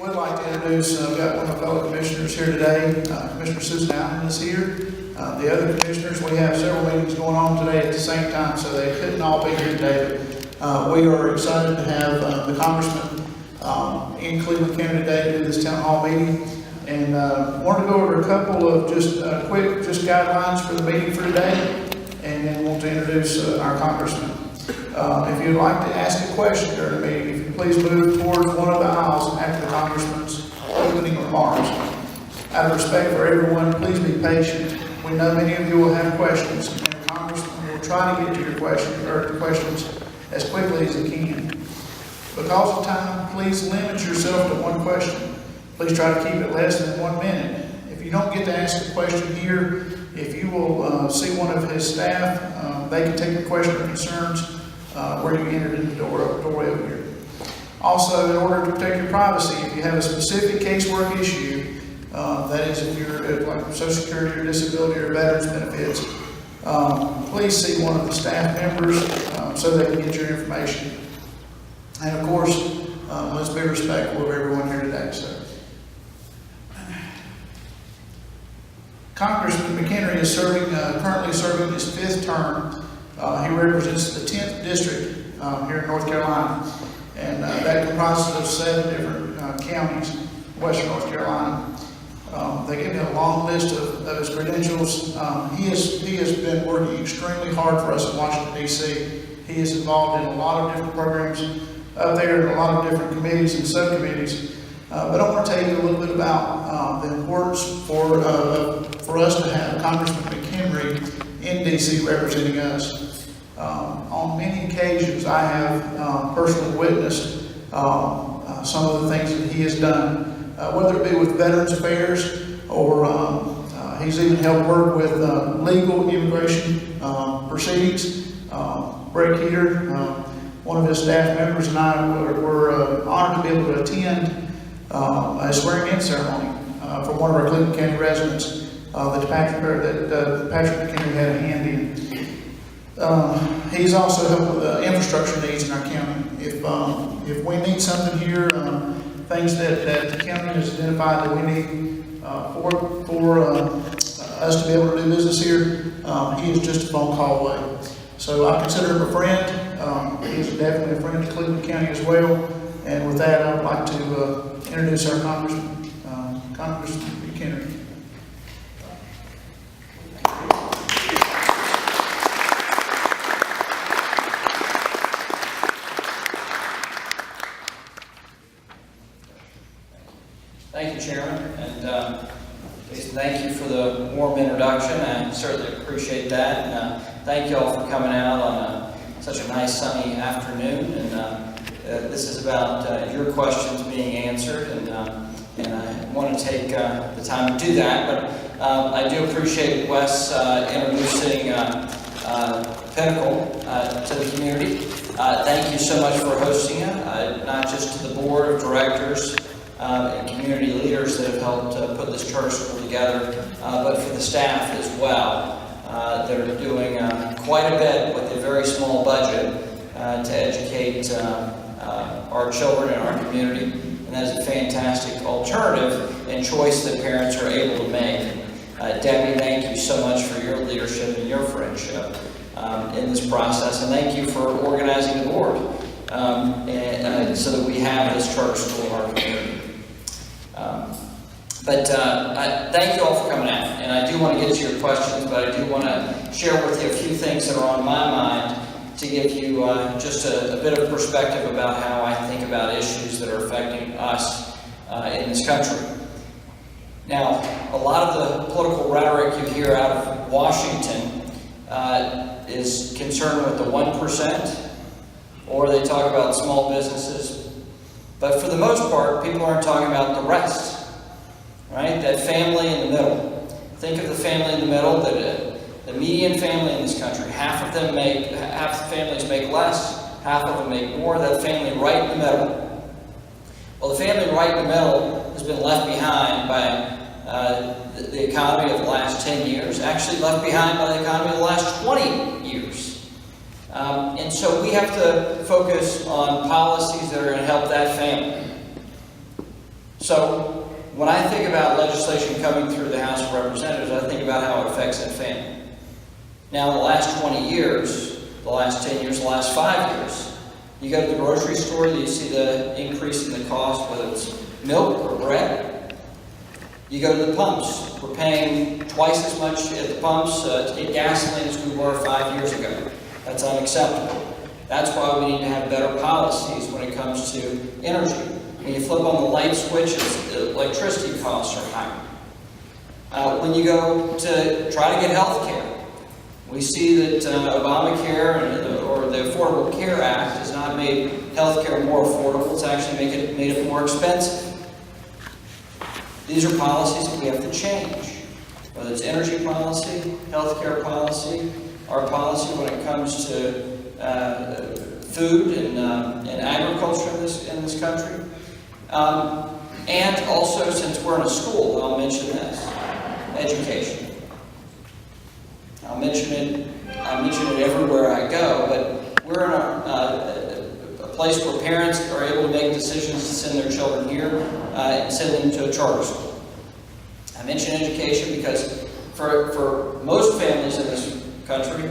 Would like to introduce, I've got one of my fellow commissioners here today. Commissioner Susan Allen is here. The other commissioners, we have several meetings going on today at the same time, so they couldn't all be here today. But we are excited to have the congressman in Cleveland County today to do this town hall meeting. And wanted to go over a couple of quick guidelines for the meeting for today, and then want to introduce our congressman. If you'd like to ask a question during the meeting, if you please move towards one of the aisles after the congressman's opening remarks. Out of respect for everyone, please be patient. We know many of you will have questions, and the congressman will try to get to your questions as quickly as he can. Because of time, please limit yourself to one question. Please try to keep it less than 1 minute. If you don't get to ask a question here, if you will see one of his staff, they can take your question or concerns where you entered in the doorway over here. Also, in order to protect your privacy, if you have a specific casework issue, that is if you're like Social Security or disability or veterans benefits, please see one of the staff members so they can get your information. And of course, let's be respectful of everyone here today. So, Congressman McHenry is currently serving his 5th term. He represents the 10th district here in North Carolina, and that comprises of 7 different counties, western North Carolina. They give me a long list of his credentials. He has been working extremely hard for us in Washington, D.C. He is involved in a lot of different programs up there and a lot of different committees and subcommittees. But I want to tell you a little bit about the importance for us to have Congressman McHenry in D.C. representing us. On many occasions, I have personally witnessed some of the things that he has done, whether it be with Veterans Affairs or he's even helped work with legal immigration proceedings. Brett Keeter, one of his staff members, and I were honored to be able to attend a swearing-in ceremony for one of our Cleveland County residents that Patrick McHenry had a hand in. He's also helped with infrastructure needs in our county. If we need something here, things that the county has identified that we need for us to be able to do business here, he is just a phone call away. So I consider him a friend. He is definitely a friend to Cleveland County as well. And with that, I would like to introduce our Congressman McHenry. Thank you, Chairman, and thank you for the warm introduction. I certainly appreciate that, and thank you all for coming out on such a nice sunny afternoon. And this is about your questions being answered, and I want to take the time to do that. But I do appreciate Wes introducing Pinnacle to the community. Thank you so much for hosting it, not just to the board of directors and community leaders that have helped put this charter school together, but for the staff as well. That are doing quite a bit with a very small budget to educate our children and our community, and that is a fantastic alternative and choice that parents are able to make. Debbie, thank you so much for your leadership and your friendship in this process, and thank you for organizing the board so that we have this charter school in our community. Thank you all for coming out, and I do want to get to your questions, but I do want to share with you a few things that are on my mind to give you just a bit of perspective about how I think about issues that are affecting us in this country. Now, a lot of the political rhetoric you hear out of Washington is concerned with the 1%, or they talk about small businesses, but for the most part, people aren't talking about the rest. Right? That family in the middle. Think of the family in the middle, the median family in this country. Half the families make less, half of them make more. That family right in the middle. Well, the family right in the middle has been left behind by the economy of the last 10 years, actually left behind by the economy of the last 20 years. And so we have to focus on policies that are going to help that family. So when I think about legislation coming through the House of Representatives, I think about how it affects that family. Now, the last 20 years, the last 10 years, the last 5 years, you go to the grocery store, you see the increase in the cost, whether it's milk or bread. You go to the pumps, we're paying twice as much at the pumps to get gasoline as we were 5 years ago. That's unacceptable. That's why we need to have better policies when it comes to energy. When you flip on the light switch, electricity costs are higher. When you go to try to get health care, we see that Obamacare or the Affordable Care Act has not made health care more affordable. It's actually made it more expensive. These are policies that we have to change. Whether it's energy policy, health care policy, our policy when it comes to food and agriculture in this country. And also, since we're in a school, I'll mention this, education. I'll mention it everywhere I go, but we're in a place where parents are able to make decisions to send their children here and send them to a charter school. I mention education because for most families in this country,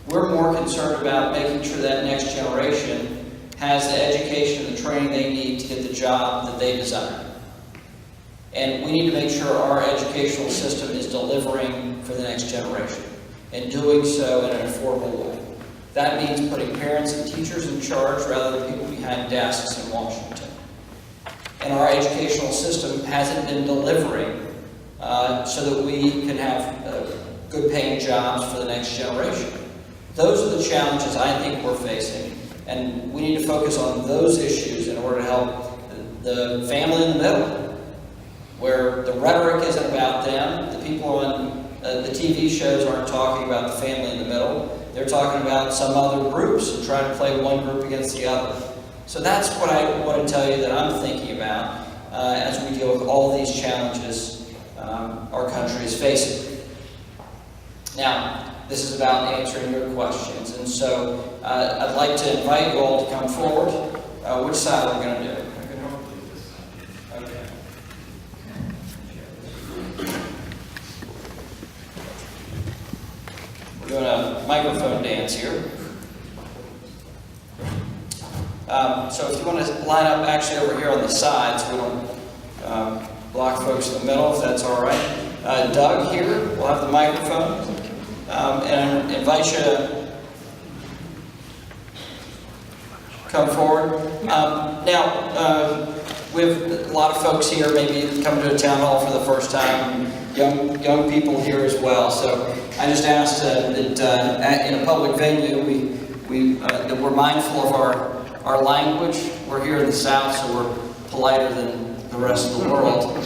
we're more concerned about making sure that next generation has the education and the training they need to get the job that they desire. And we need to make sure our educational system is delivering for the next generation, and doing so in an affordable way. That means putting parents and teachers in charge rather than people behind desks in Washington. And our educational system hasn't been delivering so that we can have good paying jobs for the next generation. Those are the challenges I think we're facing, and we need to focus on those issues in order to help the family in the middle, where the rhetoric isn't about them. The people on the TV shows aren't talking about the family in the middle. They're talking about some other groups and trying to play one group against the other. So that's what I want to tell you that I'm thinking about as we deal with all these challenges our country is facing. Now, this is about answering your questions, and so I'd like to invite you all to come forward. Which side are we going to do? Okay. We're doing a microphone dance here. So if you want to line up actually over here on the side so we don't block folks in the middle, if that's all right. Doug here will have the microphone. And I invite you to come forward. Now, we have a lot of folks here, maybe coming to a town hall for the first time, young people here as well. So I just asked that in a public venue, that we're mindful of our language. We're here in the South, so we're politer than the rest of the world.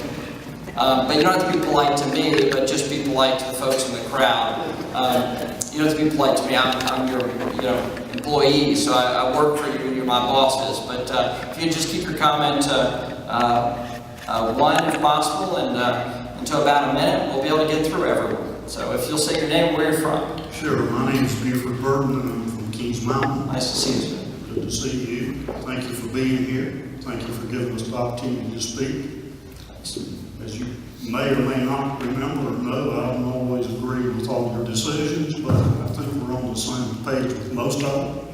But you don't have to be polite to me, but just be polite to the folks in the crowd. You don't have to be polite to me. I'm your employee, so I work for you. You're my bosses. But if you just keep your comment to one, if possible, and until about a minute, we'll be able to get through everyone. So if you'll say your name, where you're from. Sure. My name is Buford Burton, and I'm from Kings Mountain. Nice to see you. Good to see you. Thank you for being here. Thank you for giving us the opportunity to speak. As you may or may not remember or know, I don't always agree with all your decisions, but I think we're on the same page with most of them.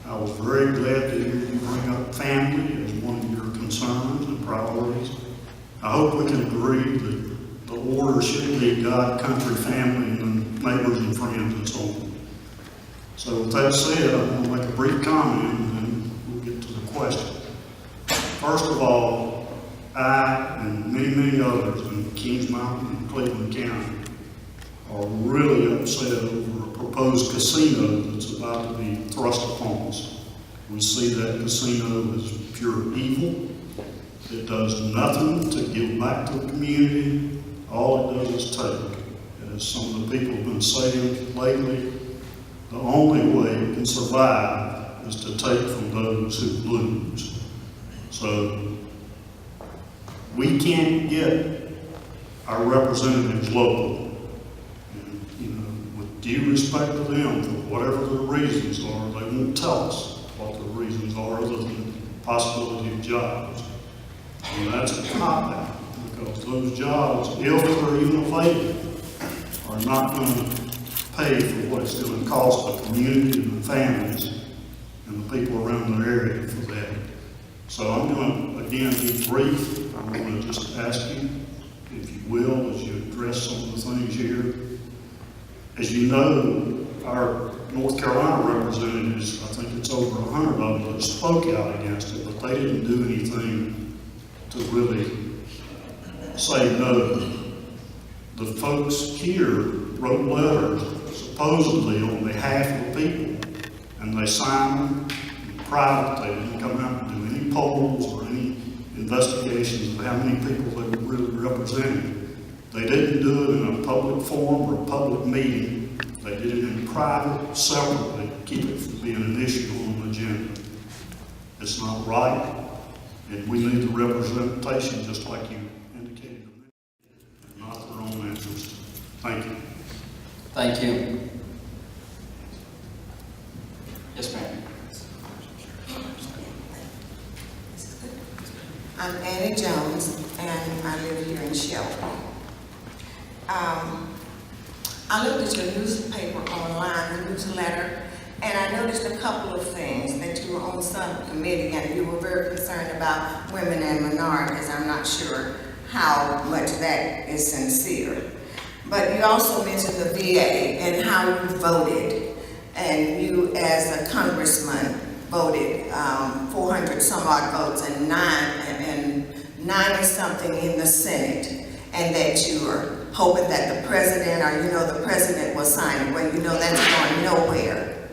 I was very glad to hear you bring up family as one of your concerns and priorities. I hope we can agree that the order should be God, country, family, and then neighbors and friends and so on. So with that said, I'm going to make a brief comment and then we'll get to the question. First of all, I and many others in Kings Mountain and Cleveland County are really upset over a proposed casino that's about to be thrust upon us. We see that casino as pure evil. It does nothing to give back to the community. All it does is take. As some of the people have been saying lately, the only way it can survive is to take from those who lose. So we can't get our representatives local. And, with due respect to them, for whatever their reasons are, they won't tell us what the reasons are other than possibility of jobs. And that's a cop-out, because those jobs, if they're even available, are not going to pay for what it's going to cost the community and the families and the people around the area for that. So I'm going to, again, be brief. I'm going to just ask you, if you will, as you address some of the things here. As you know, our North Carolina representatives, I think it's over 100 of them that spoke out against it, but they didn't do anything to really say no. The folks here wrote letters supposedly on behalf of the people, and they signed them in private. They didn't come out and do any polls or any investigations of how many people they were really representing. They didn't do it in a public forum or a public meeting. They did it in private, separately, to keep it from being an issue on the agenda. It's not right, and we need the representation, just like you indicated, and not their own interest. Thank you. Thank you. Yes, ma'am. I'm Annie Jones, and I live here in Shelby. I looked at your newspaper online, the newsletter, and I noticed a couple of things, that you were on some committee and you were very concerned about women and minorities. I'm not sure how much that is sincere. But you also mentioned the VA and how you voted, and you as a congressman voted 400 some odd votes and 90 something in the Senate, and that you were hoping that the president, or the president will sign it. Well, that's going nowhere,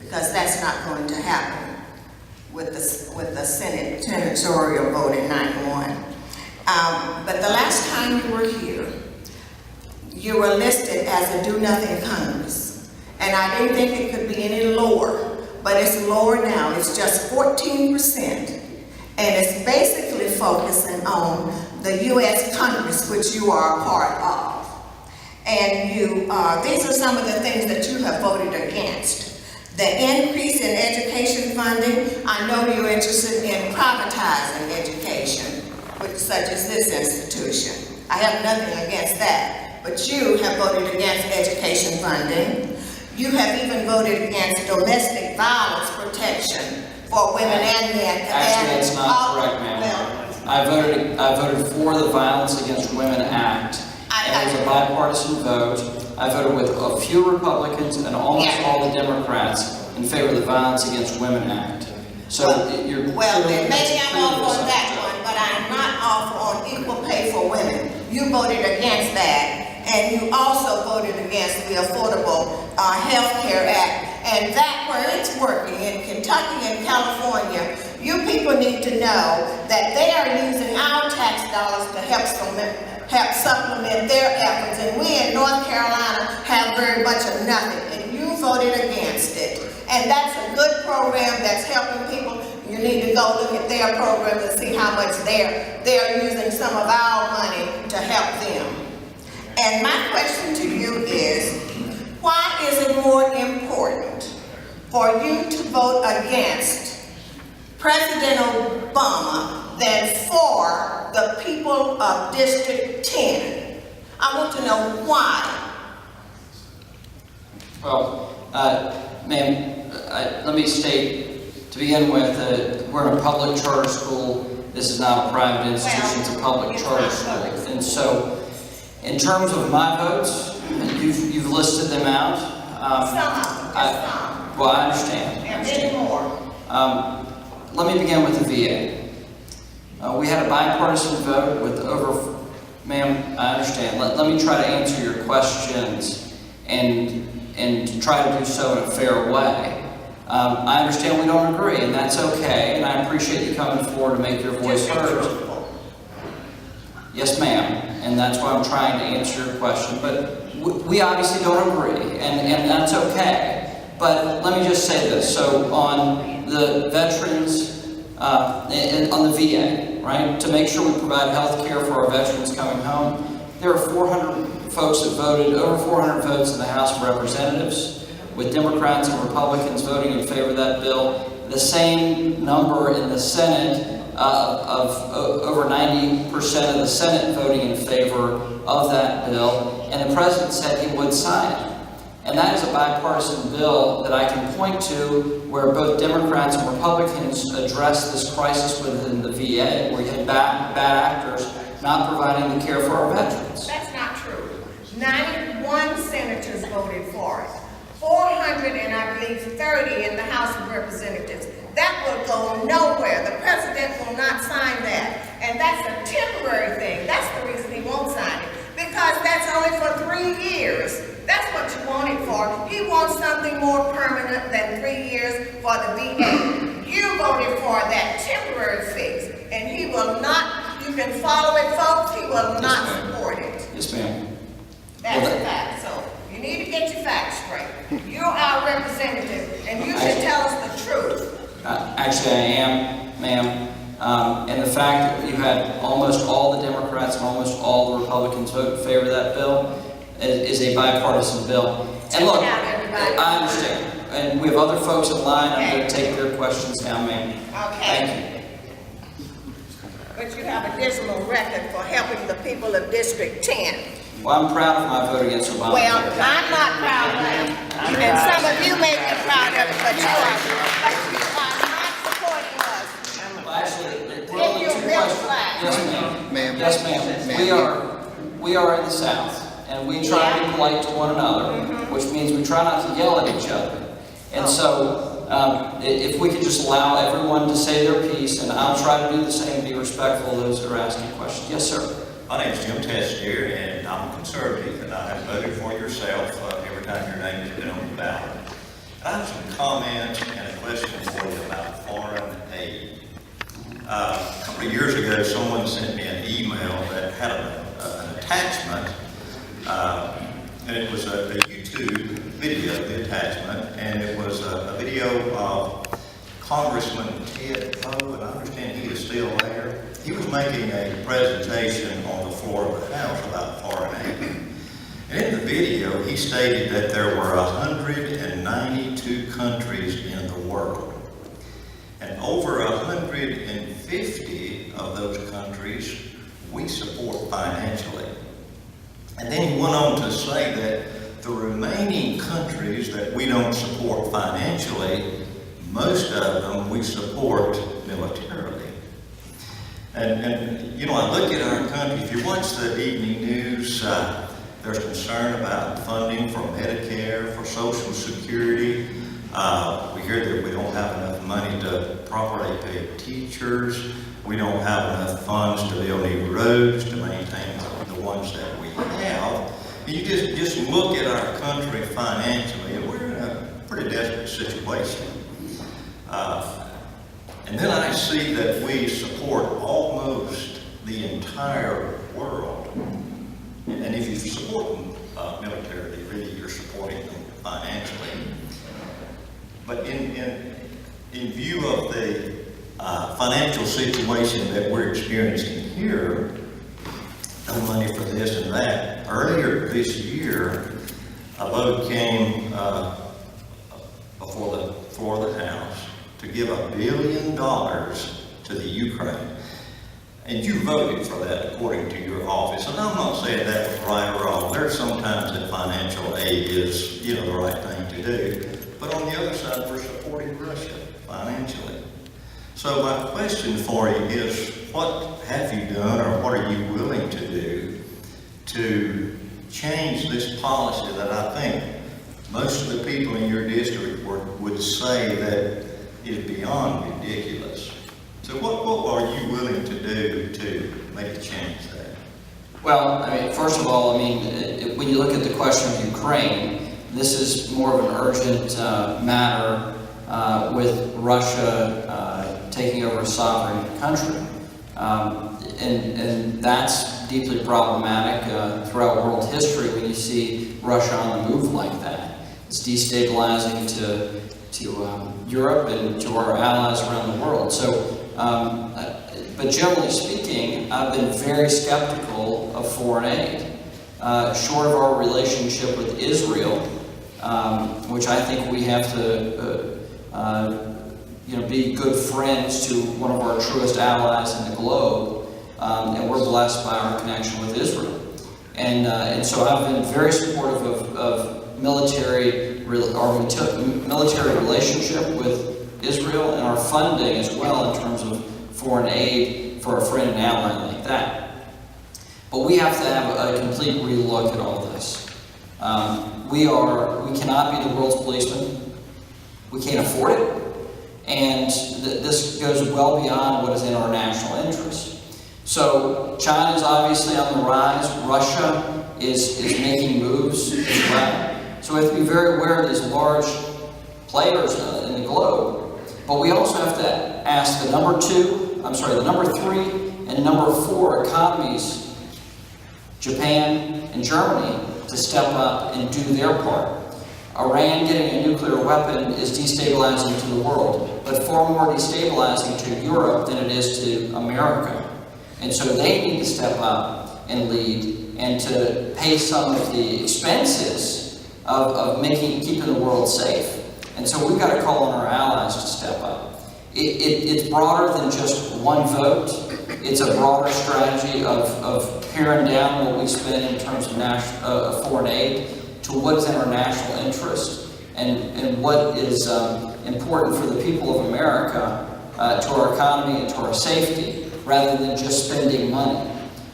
because that's not going to happen with the Senate senatorial vote in 91. But the last time you were here, you were listed as a do-nothing Congress, and I didn't think it could be any lower, but it's lower now. It's just 14%, and it's basically focusing on the U.S. Congress, which you are a part of. And these are some of the things that you have voted against. The increase in education funding. I know you're interested in privatizing education, such as this institution. I have nothing against that, but you have voted against education funding. You have even voted against domestic violence protection for women and men. Actually, that's not correct, ma'am. I voted for the Violence Against Women Act. And it was a bipartisan vote. I voted with a few Republicans and almost all the Democrats in favor of the Violence Against Women Act. So then maybe I'm off on that one, but I'm not off on equal pay for women. You voted against that, and you also voted against the Affordable Health Care Act. And that, where it's working in Kentucky and California, you people need to know that they are using our tax dollars to help supplement their efforts. And we in North Carolina have very much of nothing, and you voted against it. And that's a good program that's helping people. You need to go look at their program and see how much they're using some of our money to help them. And my question to you is, why is it more important for you to vote against President Obama than for the people of District 10? I want to know why. Well, ma'am, let me state to begin with, we're in a public charter school. This is not a private institution, it's a public charter school. And so, in terms of my votes, you've listed them out. Some, well, I understand. and many more. Let me begin with the VA. We had a bipartisan vote with over, ma'am, I understand. Let me try to answer your questions and try to do so in a fair way. I understand we don't agree, and that's okay, and I appreciate you coming forward to make your voice heard. Yes, ma'am, and that's why I'm trying to answer your question. But we obviously don't agree, and that's okay. But let me just say this. So on the veterans, and on the VA, right, to make sure we provide health care for our veterans coming home, there are 400 folks that voted, over 400 votes in the House of Representatives, with Democrats and Republicans voting in favor of that bill. The same number in the Senate, over 90% of the Senate voting in favor of that bill, and the President said he would sign it. And that is a bipartisan bill that I can point to where both Democrats and Republicans address this crisis within the VA, where you had bad actors not providing the care for our veterans. That's not true. 91 senators voted for it. 400 and I believe 30 in the House of Representatives. That will go nowhere. The president will not sign that. And that's a temporary thing. That's the reason he won't sign it. Because that's only for 3 years. That's what you want it for. He wants something more permanent than 3 years for the VA. You voted for that temporary fix. And he will not, you can follow it, folks, he will not support it. Yes, ma'am. That's a fact. So you need to get your facts straight. You're our representative, and you should tell us the truth. Actually, I am, ma'am. And the fact that you had almost all the Democrats and almost all the Republicans vote in favor of that bill is a bipartisan bill. And look, I understand. And we have other folks in line. I'm going to take their questions now, ma'am. Okay. Thank you. But you have a dismal record for helping the people of District 10. Well, I'm proud of my vote against Obama. Well, I'm not proud of it. And some of you may be proud of it, but you are not supporting us. Well, actually, If you're real flag. Yes, ma'am. Ma'am. Yes, ma'am. We are in the South, and we try to be polite to one another, which means we try not to yell at each other. And so, if we could just allow everyone to say their piece, and I'll try to do the same, be respectful of those that are asking questions. Yes, sir. My name is Jim Testier, and I'm a conservative, and I have voted for yourself every time your name has been on the ballot. I have some comments and a question for you about foreign aid. A couple of years ago, someone sent me an email that had an attachment, and it was a YouTube video, the attachment, and it was a video of Congressman Ted Poe, and I understand he is still there. He was making a presentation on the floor of the House about foreign aid. And in the video, he stated that there were 192 countries in the world. And over 150 of those countries we support financially. And then he went on to say that the remaining countries that we don't support financially, most of them we support militarily. And you know, I look at our country, if you watch the evening news, there's concern about funding for Medicare, for Social Security. We hear that we don't have enough money to properly pay teachers. We don't have enough funds to build new roads, to maintain the ones that we have. You just look at our country financially, and we're in a pretty desperate situation. And then I see that we support almost the entire world. And if you support them militarily, really you're supporting them financially. But in view of the financial situation that we're experiencing here, no money for this and that. Earlier this year, a vote came before the floor of the House to give $1 billion to the Ukraine. And you voted for that according to your office. And I'm not saying that was right or wrong. There's sometimes that financial aid is, you know, the right thing to do. But on the other side, we're supporting Russia financially. So my question for you is, what have you done or what are you willing to do to change this policy that I think most of the people in your district would say that is beyond ridiculous? So what are you willing to do to make a change there? Well, I mean, first of all, I mean, when you look at the question of Ukraine, this is more of an urgent matter with Russia taking over a sovereign country. And that's deeply problematic throughout world history when you see Russia on the move like that. It's destabilizing to Europe and to our allies around the world. So, but generally speaking, I've been very skeptical of foreign aid. Short of our relationship with Israel, which I think we have to, be good friends to one of our truest allies in the globe, and we're blessed by our connection with Israel. And so I've been very supportive of military relationship with Israel and our funding as well in terms of foreign aid for a friend and ally like that. But we have to have a complete relook at all this. We cannot be the world's policeman. We can't afford it. And this goes well beyond what is in our national interest. So China is obviously on the rise. Russia is making moves as well. So we have to be very aware of these large players in the globe. But we also have to ask the number 3 and number 4 economies, Japan and Germany, to step up and do their part. Iran getting a nuclear weapon is destabilizing to the world, but far more destabilizing to Europe than it is to America. And so they need to step up and lead and to pay some of the expenses of keeping the world safe. And so we've got to call on our allies to step up. It's broader than just one vote. It's a broader strategy of paring down what we spend in terms of foreign aid to what is in our national interest and what is important for the people of America, to our economy and to our safety, rather than just spending money.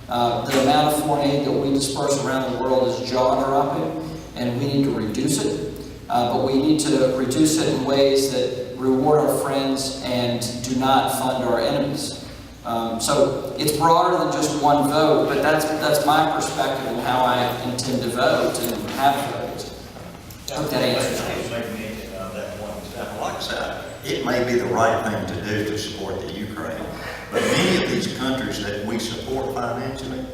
The amount of foreign aid that we disperse around the world is jaw-dropping, and we need to reduce it. But we need to reduce it in ways that reward our friends and do not fund our enemies. So it's broader than just one vote, but that's my perspective on how I intend to vote and have voted. I hope that answers it. That one example. Like I said, it may be the right thing to do to support the Ukraine, but many of these countries that we support financially,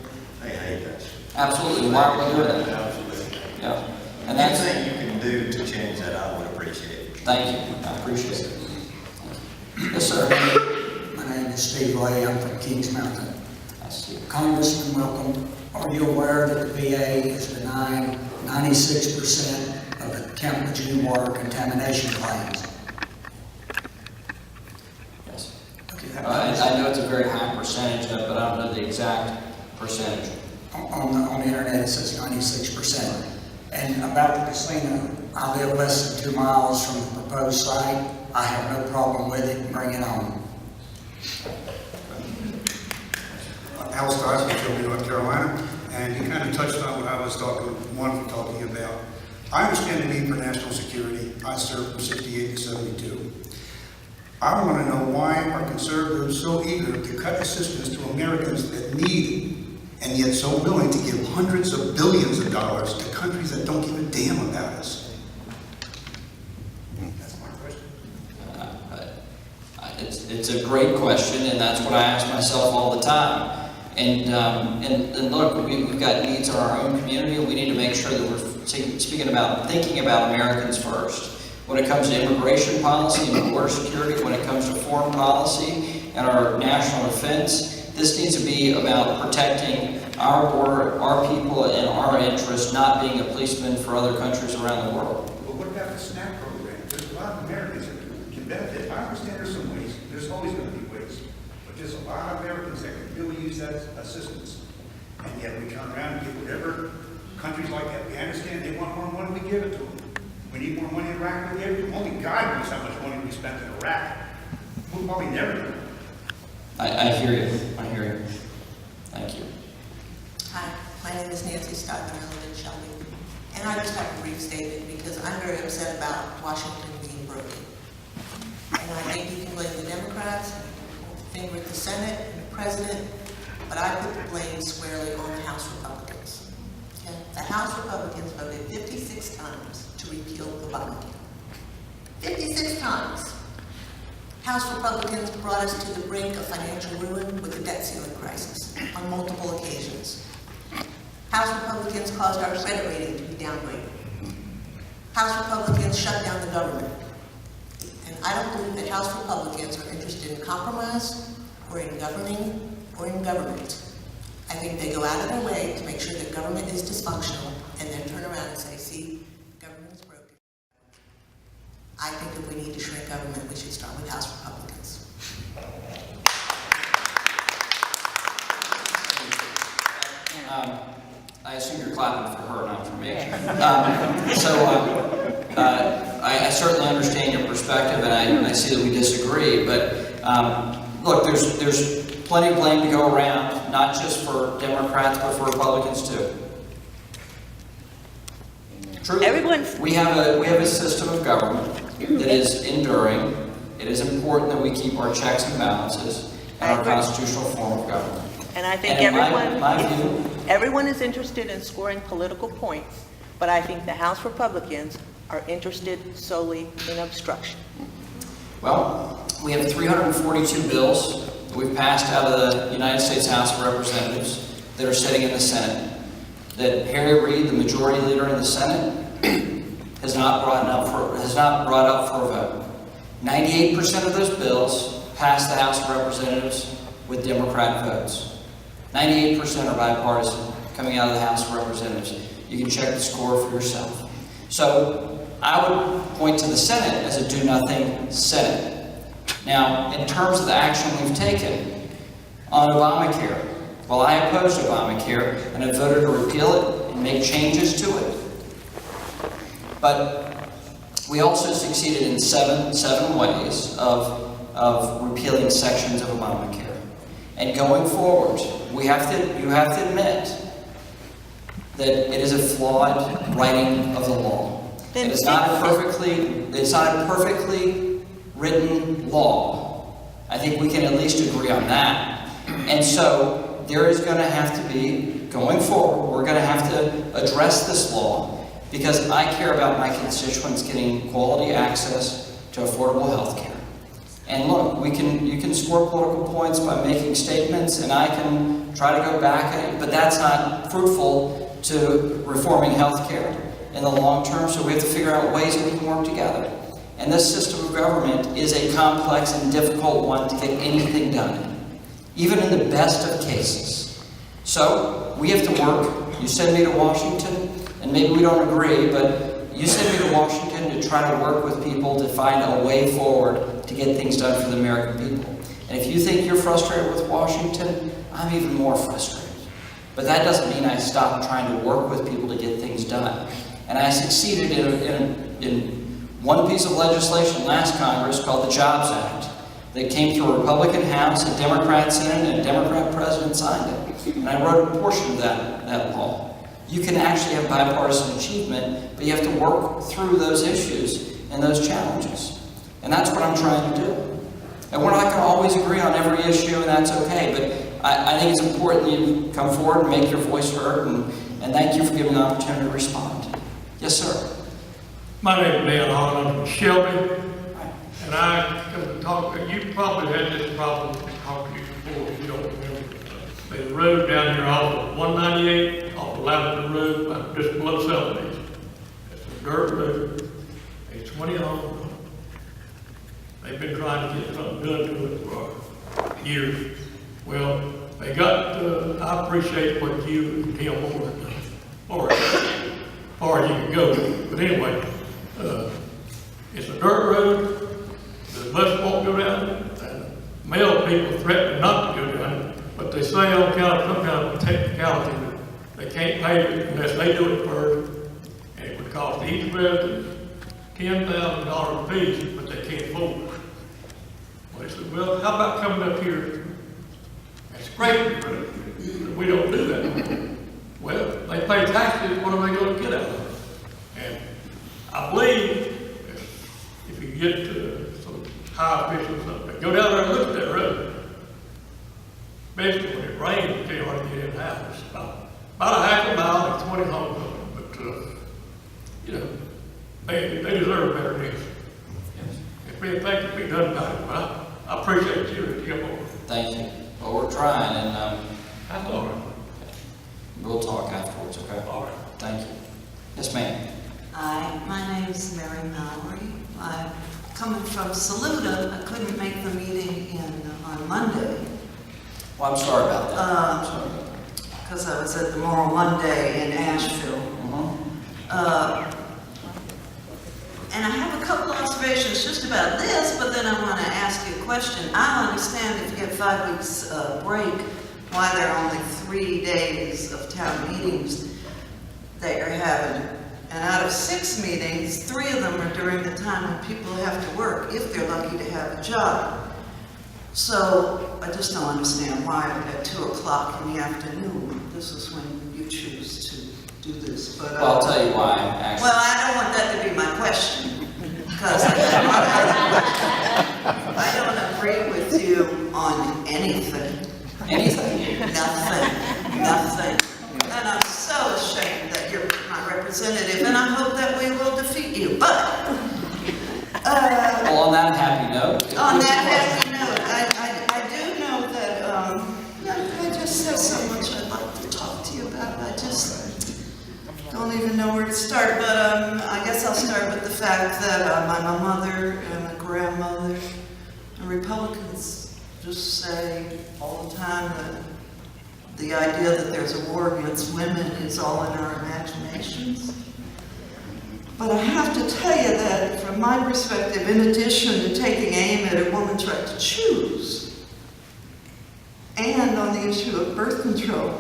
they hate us. Absolutely. Why are we doing that? Absolutely. Yeah. And that's anything you can do to change that, I would appreciate it. Thank you. I appreciate it. Yes, sir. My name is Steve Lay. I'm from Kings Mountain. I see. Congressman, welcome. Are you aware that the VA is denying 96% of the temperature water contamination claims? Yes. Do you have- I know it's a very high percentage of it, but I don't know the exact percentage. On the internet, it says 96%. And about the casino, I live less than 2 miles from the proposed site. I have no problem with it. Bring it on. Al Stiles from Shelby, North Carolina, and you kind of touched on what I was talking about. I understand the need for national security. I served from 68 to 72. I want to know why are conservatives so eager to cut assistance to Americans that need it, and yet so willing to give hundreds of billions of dollars to countries that don't give a damn about us? That's my question. It's a great question, and that's what I ask myself all the time. And look, we've got needs in our own community, and we need to make sure that we're thinking about Americans first. When it comes to immigration policy and border security, when it comes to foreign policy and our national defense, this needs to be about protecting our border, our people, and our interests, not being a policeman for other countries around the world. But what about the SNAP program? There's a lot of Americans that can benefit. I understand there's some ways. There's always going to be ways. But there's a lot of Americans that can really use that assistance. And yet we turn around and give whatever countries like Afghanistan, they want more money, we give it to them. We need more money in Iraq, we give it to them. Only God knows how much money we spent in Iraq. We'll probably never do it. I hear you. I hear you. Thank you. Hi, my name is Nancy Stockton. I live in Shelby. And I just have a brief statement because I'm very upset about Washington being broken. And I think you can blame the Democrats, point the finger at the Senate and the President, but I put the blame squarely on the House Republicans. Okay? The House Republicans voted 56 times to repeal Obamacare. 56 times. House Republicans brought us to the brink of financial ruin with the debt ceiling crisis on multiple occasions. House Republicans caused our credit rating to be downgraded. House Republicans shut down the government. And I don't believe that House Republicans are interested in compromise or in governing or in government. I think they go out of their way to make sure that government is dysfunctional and then turn around and say, see, government is broken. I think that we need to shrink government. We should start with House Republicans. I assume you're clapping for her, not for me. I certainly understand your perspective, and I see that we disagree. But look, there's plenty of blame to go around, not just for Democrats, but for Republicans too. Truly, we have a system of government that is enduring. It is important that we keep our checks and balances and our constitutional form of government. And I think everyone is interested in scoring political points, but I think the House Republicans are interested solely in obstruction. Well, we have 342 bills that we've passed out of the United States House of Representatives that are sitting in the Senate, that Harry Reid, the majority leader in the Senate, has not brought up for a vote. 98% of those bills passed the House of Representatives with Democrat votes. 98% are bipartisan coming out of the House of Representatives. You can check the score for yourself. So I would point to the Senate as a do-nothing Senate. Now, in terms of the action we've taken on Obamacare, well, I opposed Obamacare and I voted to repeal it and make changes to it. But we also succeeded in seven ways of repealing sections of Obamacare. And going forward, you have to admit that it is a flawed writing of the law. It's not a perfectly written law. I think we can at least agree on that. And so there is going to have to be, going forward, we're going to have to address this law because I care about my constituents getting quality access to affordable health care. And look, you can score political points by making statements, and I can try to go back at it, but that's not fruitful to reforming health care in the long term, so we have to figure out ways that we can work together. And this system of government is a complex and difficult one to get anything done, even in the best of cases. So we have to work. You send me to Washington, and maybe we don't agree, but you send me to Washington to try to work with people to find a way forward to get things done for the American people. And if you think you're frustrated with Washington, I'm even more frustrated. But that doesn't mean I stop trying to work with people to get things done. And I succeeded in one piece of legislation last Congress called the Jobs Act that came through a Republican House, a Democrat Senate, and a Democrat President signed it. And I wrote a portion of that law. You can actually have bipartisan achievement, but you have to work through those issues and those challenges. And that's what I'm trying to do. And we're not going to always agree on every issue, and that's okay, but I think it's important that you come forward and make your voice heard, and thank you for giving me the opportunity to respond. Yes, sir. My name is Dan Hall, I'm from Shelby, and I come to talk, you probably had this problem, talked to you before, if you don't remember. There's a road down here off of 198, off of Lavender Road, just below Shelby. It's a dirt road, it's 20 homes. They've been trying to get something done to it for years. Well, they got, I appreciate what you and Tim Moore have done for it, as far as you can go. But anyway, it's a dirt road, the bus won't go down it, and male people threaten not to go down it, but they say on account of some kind of technicality that they can't pave it unless they do it first, and it would cost each resident $10,000 apiece, but they can't afford it. Well, they said, well, how about coming up here and scraping the road? We don't do that. Well, they pay taxes, what are they going to get out of it? And I believe if you get some high officials, go down there and look at that road. Basically, when it rains, you can't hardly get in the house. It's about a half a mile and 20 homes on it. But, you know, they deserve better than this. If anything can be done about it, but I appreciate you and Tim Moore. Thank you. Well, we're trying, and That's all right. we'll talk afterwards, okay? All right. Thank you. Yes, ma'am. Hi, my name is Mary Mallory. I'm coming from Saluda. I couldn't make the meeting on Monday Well, I'm sorry about that. I'm sorry about that. because I was at the Memorial Monday in Asheville. And I have a couple observations just about this, but then I want to ask you a question. I understand if you get 5 weeks break, why there are only 3 days of town meetings that you're having. And out of 6 meetings, 3 of them are during the time when people have to work, if they're lucky to have a job. So I just don't understand why at 2 o'clock in the afternoon, this is when you choose to do this. But Well, I'll tell you why, actually. well, I don't want that to be my question, because I don't agree with you on anything. Anything? Nothing. And I'm so ashamed that you're my representative, and I hope that we will defeat you. But, Well, on that happy note. on that happy note, I do know that, I just have so much I'd like to talk to you about. I just don't even know where to start, but I guess I'll start with the fact that my mother and my grandmother and Republicans just say all the time that the idea that there's a war against women is all in our imaginations. But I have to tell you that from my perspective, in addition to taking aim at a woman's right to choose, and on the issue of birth control,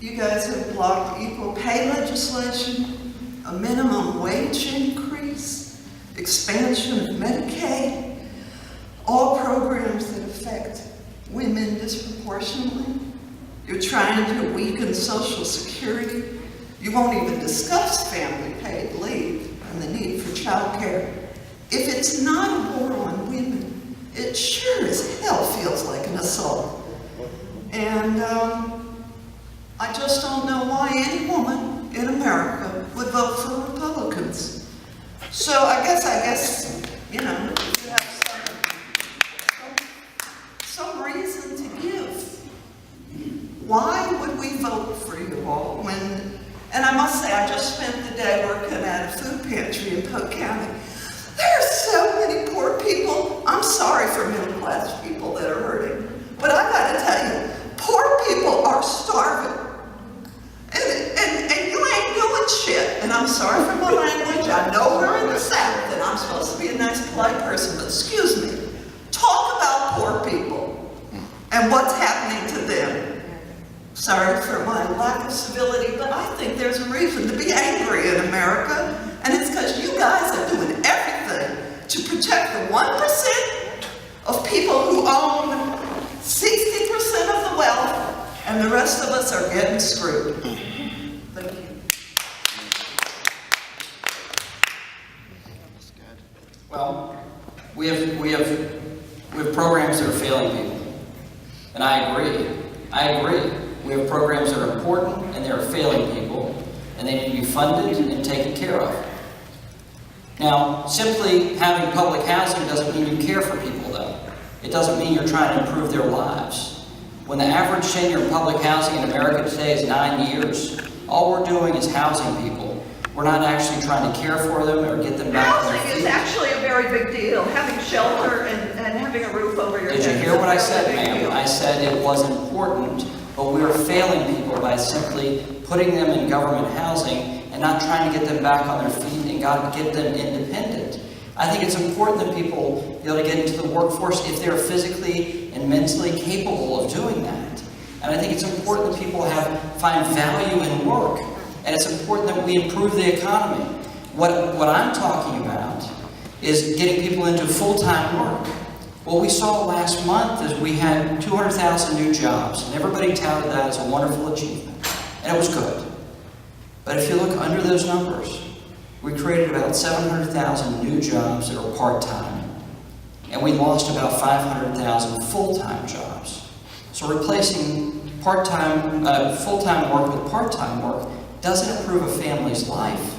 you guys have blocked equal pay legislation, a minimum wage increase, expansion of Medicaid, all programs that affect women disproportionately. You're trying to weaken Social Security. You won't even discuss family paid leave and the need for child care. If it's not a war on women, it sure as hell feels like an assault. And I just don't know why any woman in America would vote for Republicans. So I guess, you know, you have some reason to give. Why would we vote for you all when, and I must say, I just spent the day working at a food pantry in Polk County. There are so many poor people. I'm sorry for middle-class people that are hurting, but I gotta tell you, poor people are starving. And you ain't doing shit. And I'm sorry for my language. I know we're in the South, and I'm supposed to be a nice, polite person, but excuse me. Talk about poor people and what's happening to them. Sorry for my lack of civility, but I think there's a reason to be angry in America, and it's because you guys are doing everything to protect the 1% of people who own 60% of the wealth, and the rest of us are getting screwed. Thank you. Well, we have programs that are failing people. And I agree. We have programs that are important and they're failing people, and they need to be funded and taken care of. Now, simply having public housing doesn't mean you care for people, though. It doesn't mean you're trying to improve their lives. When the average tenure of public housing in America today is 9 years, all we're doing is housing people. We're not actually trying to care for them or get them back on their feet. Housing is actually a very big deal. Having shelter and having a roof over your head. Did you hear what I said, ma'am? I said it was important, but we are failing people by simply putting them in government housing and not trying to get them back on their feet and get them independent. I think it's important that people be able to get into the workforce if they're physically and mentally capable of doing that. And I think it's important that people find value in work. And it's important that we improve the economy. What I'm talking about is getting people into full-time work. What we saw last month is we had 200,000 new jobs, and everybody touted that as a wonderful achievement. And it was good. But if you look under those numbers, we created about 700,000 new jobs that are part-time. And we lost about 500,000 full-time jobs. So replacing full-time work with part-time work doesn't improve a family's life.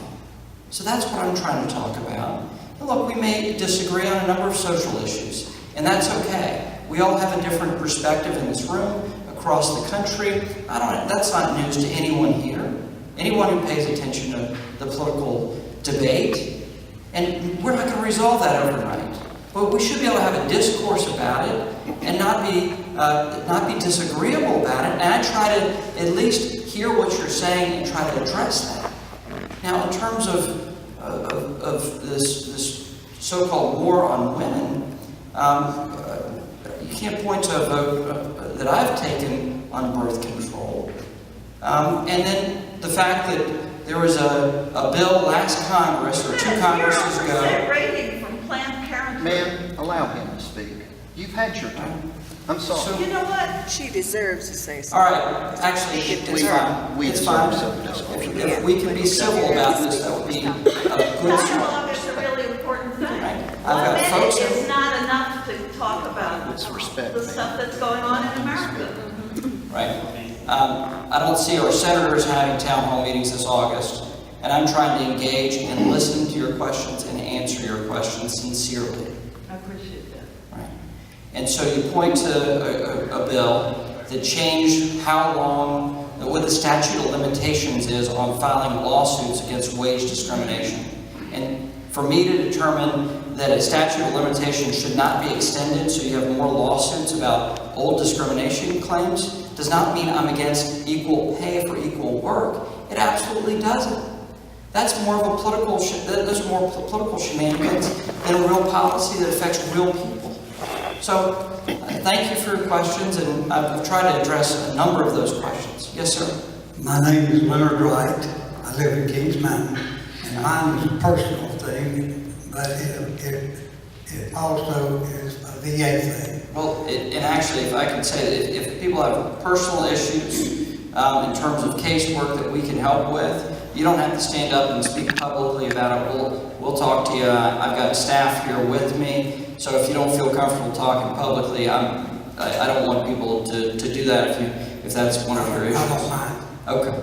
So that's what I'm trying to talk about. And look, we may disagree on a number of social issues, and that's okay. We all have a different perspective in this room, across the country. That's not news to anyone here. Anyone who pays attention to the political debate. And we're not going to resolve that overnight. But we should be able to have a discourse about it and not be disagreeable about it. And I try to at least hear what you're saying and try to address that. Now, in terms of of this so-called war on women, you can't point to a vote that I've taken on birth control. And then the fact that there was a bill last Congress, or 2 Congresses ago. 0% rating from Planned Parenthood. Ma'am, allow him to speak. You've had your time. I'm sorry. You know what? She deserves to say All something. right, actually, it's fine. We It's deserve fine. some discussion. If we can be civil about this, that would be a good start. Dialogue is a really important thing. Right. I've 1 got minute folks is who- not enough to talk about Let's respect the me. stuff that's going on in America. Right. I don't see our senators having town hall meetings this August, and I'm trying to engage and listen to your questions and answer your questions sincerely. I appreciate that. Right. And so you point to a bill that changed how long, what the statute of limitations is on filing lawsuits against wage discrimination. And for me to determine that a statute of limitations should not be extended so you have more lawsuits about old discrimination claims does not mean I'm against equal pay for equal work. It absolutely doesn't. That's more of a political, those are more political shenanigans than a real policy that affects real people. So, thank you for your questions, and I've tried to address a number of those questions. Yes, sir? My name is Leonard Wright. I live in Kings Mountain, and mine is a personal thing, but it also is a VA thing. Well, and actually, if I can say that if people have personal issues in terms of casework that we can help with, you don't have to stand up and speak publicly about it. We'll talk to you. I've got staff here with me, so if you don't feel comfortable talking publicly, I don't want people to do that if that's one of your issues. I don't mind. Okay.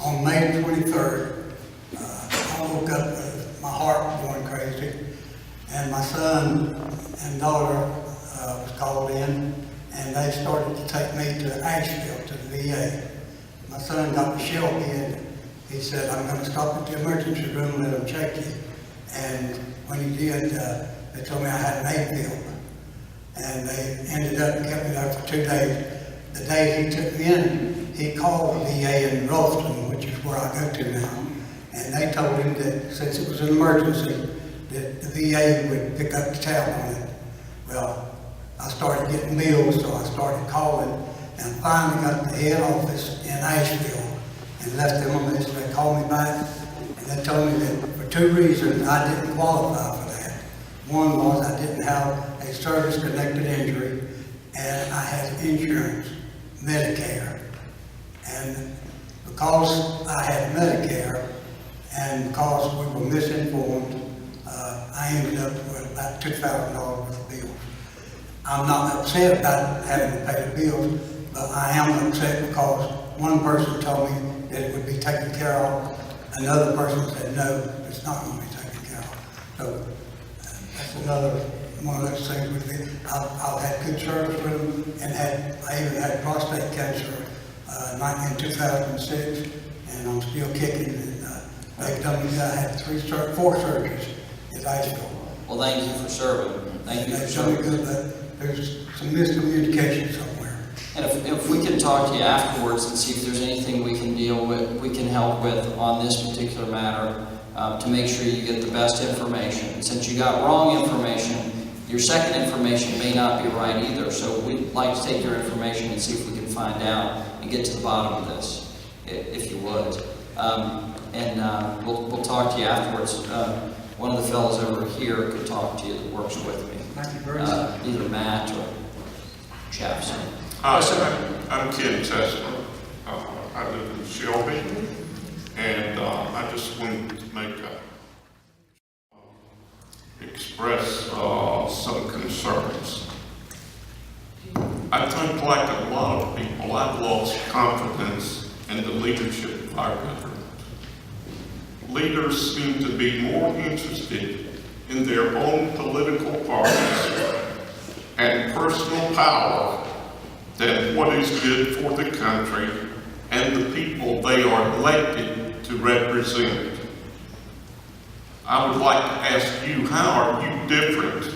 On May 23rd, I woke up with my heart going crazy, and my son and daughter was called in, and they started to take me to Asheville, to the VA. My son got to Shelby, and he said, I'm going to stop at the emergency room and let them check you. And when he did, they told me I had an AFib. And they ended up kept me there for 2 days. The day he took me in, he called the VA in Rolston, which is where I go to now. And they told him that since it was an emergency, that the VA would pick up the tab on it. Well, I started getting bills, so I started calling, and finally got to the head office in Asheville and left them a message. They called me back, and they told me that for 2 reasons I didn't qualify for that. One was I didn't have a service-connected injury, and I had insurance, Medicare. And because I had Medicare, and because we were misinformed, I ended up with about $2,000 worth of bills. I'm not upset about having to pay the bills, but I am upset because one person told me that it would be taken care of. Another person said, no, it's not going to be taken care of. So that's another one of those things with me. I've had good service with them, and I even had prostate cancer in 2006, and I'm still kicking. And they've told me that I had 4 surgeries at Asheville. Well, thank you for serving. Thank you for They've told me serving. good, but there's some miscommunication somewhere. And if we can talk to you afterwards and see if there's anything we can deal with, we can help with on this particular matter to make sure you get the best information. Since you got wrong information, your second information may not be right either. So we'd like to take your information and see if we can find out and get to the bottom of this, if you would. We'll talk to you afterwards. One of the fellows over here could talk to you that works with me. Thank you very much. Either Matt or Chaps. Hi, I'm Ken Tessler. I live in Shelby, and I just wanted to express some concerns. I think, like a lot of people, I've lost confidence in the leadership of our government. Leaders seem to be more interested in their own political parties and personal power than what is good for the country and the people they are elected to represent. I would like to ask you, how are you different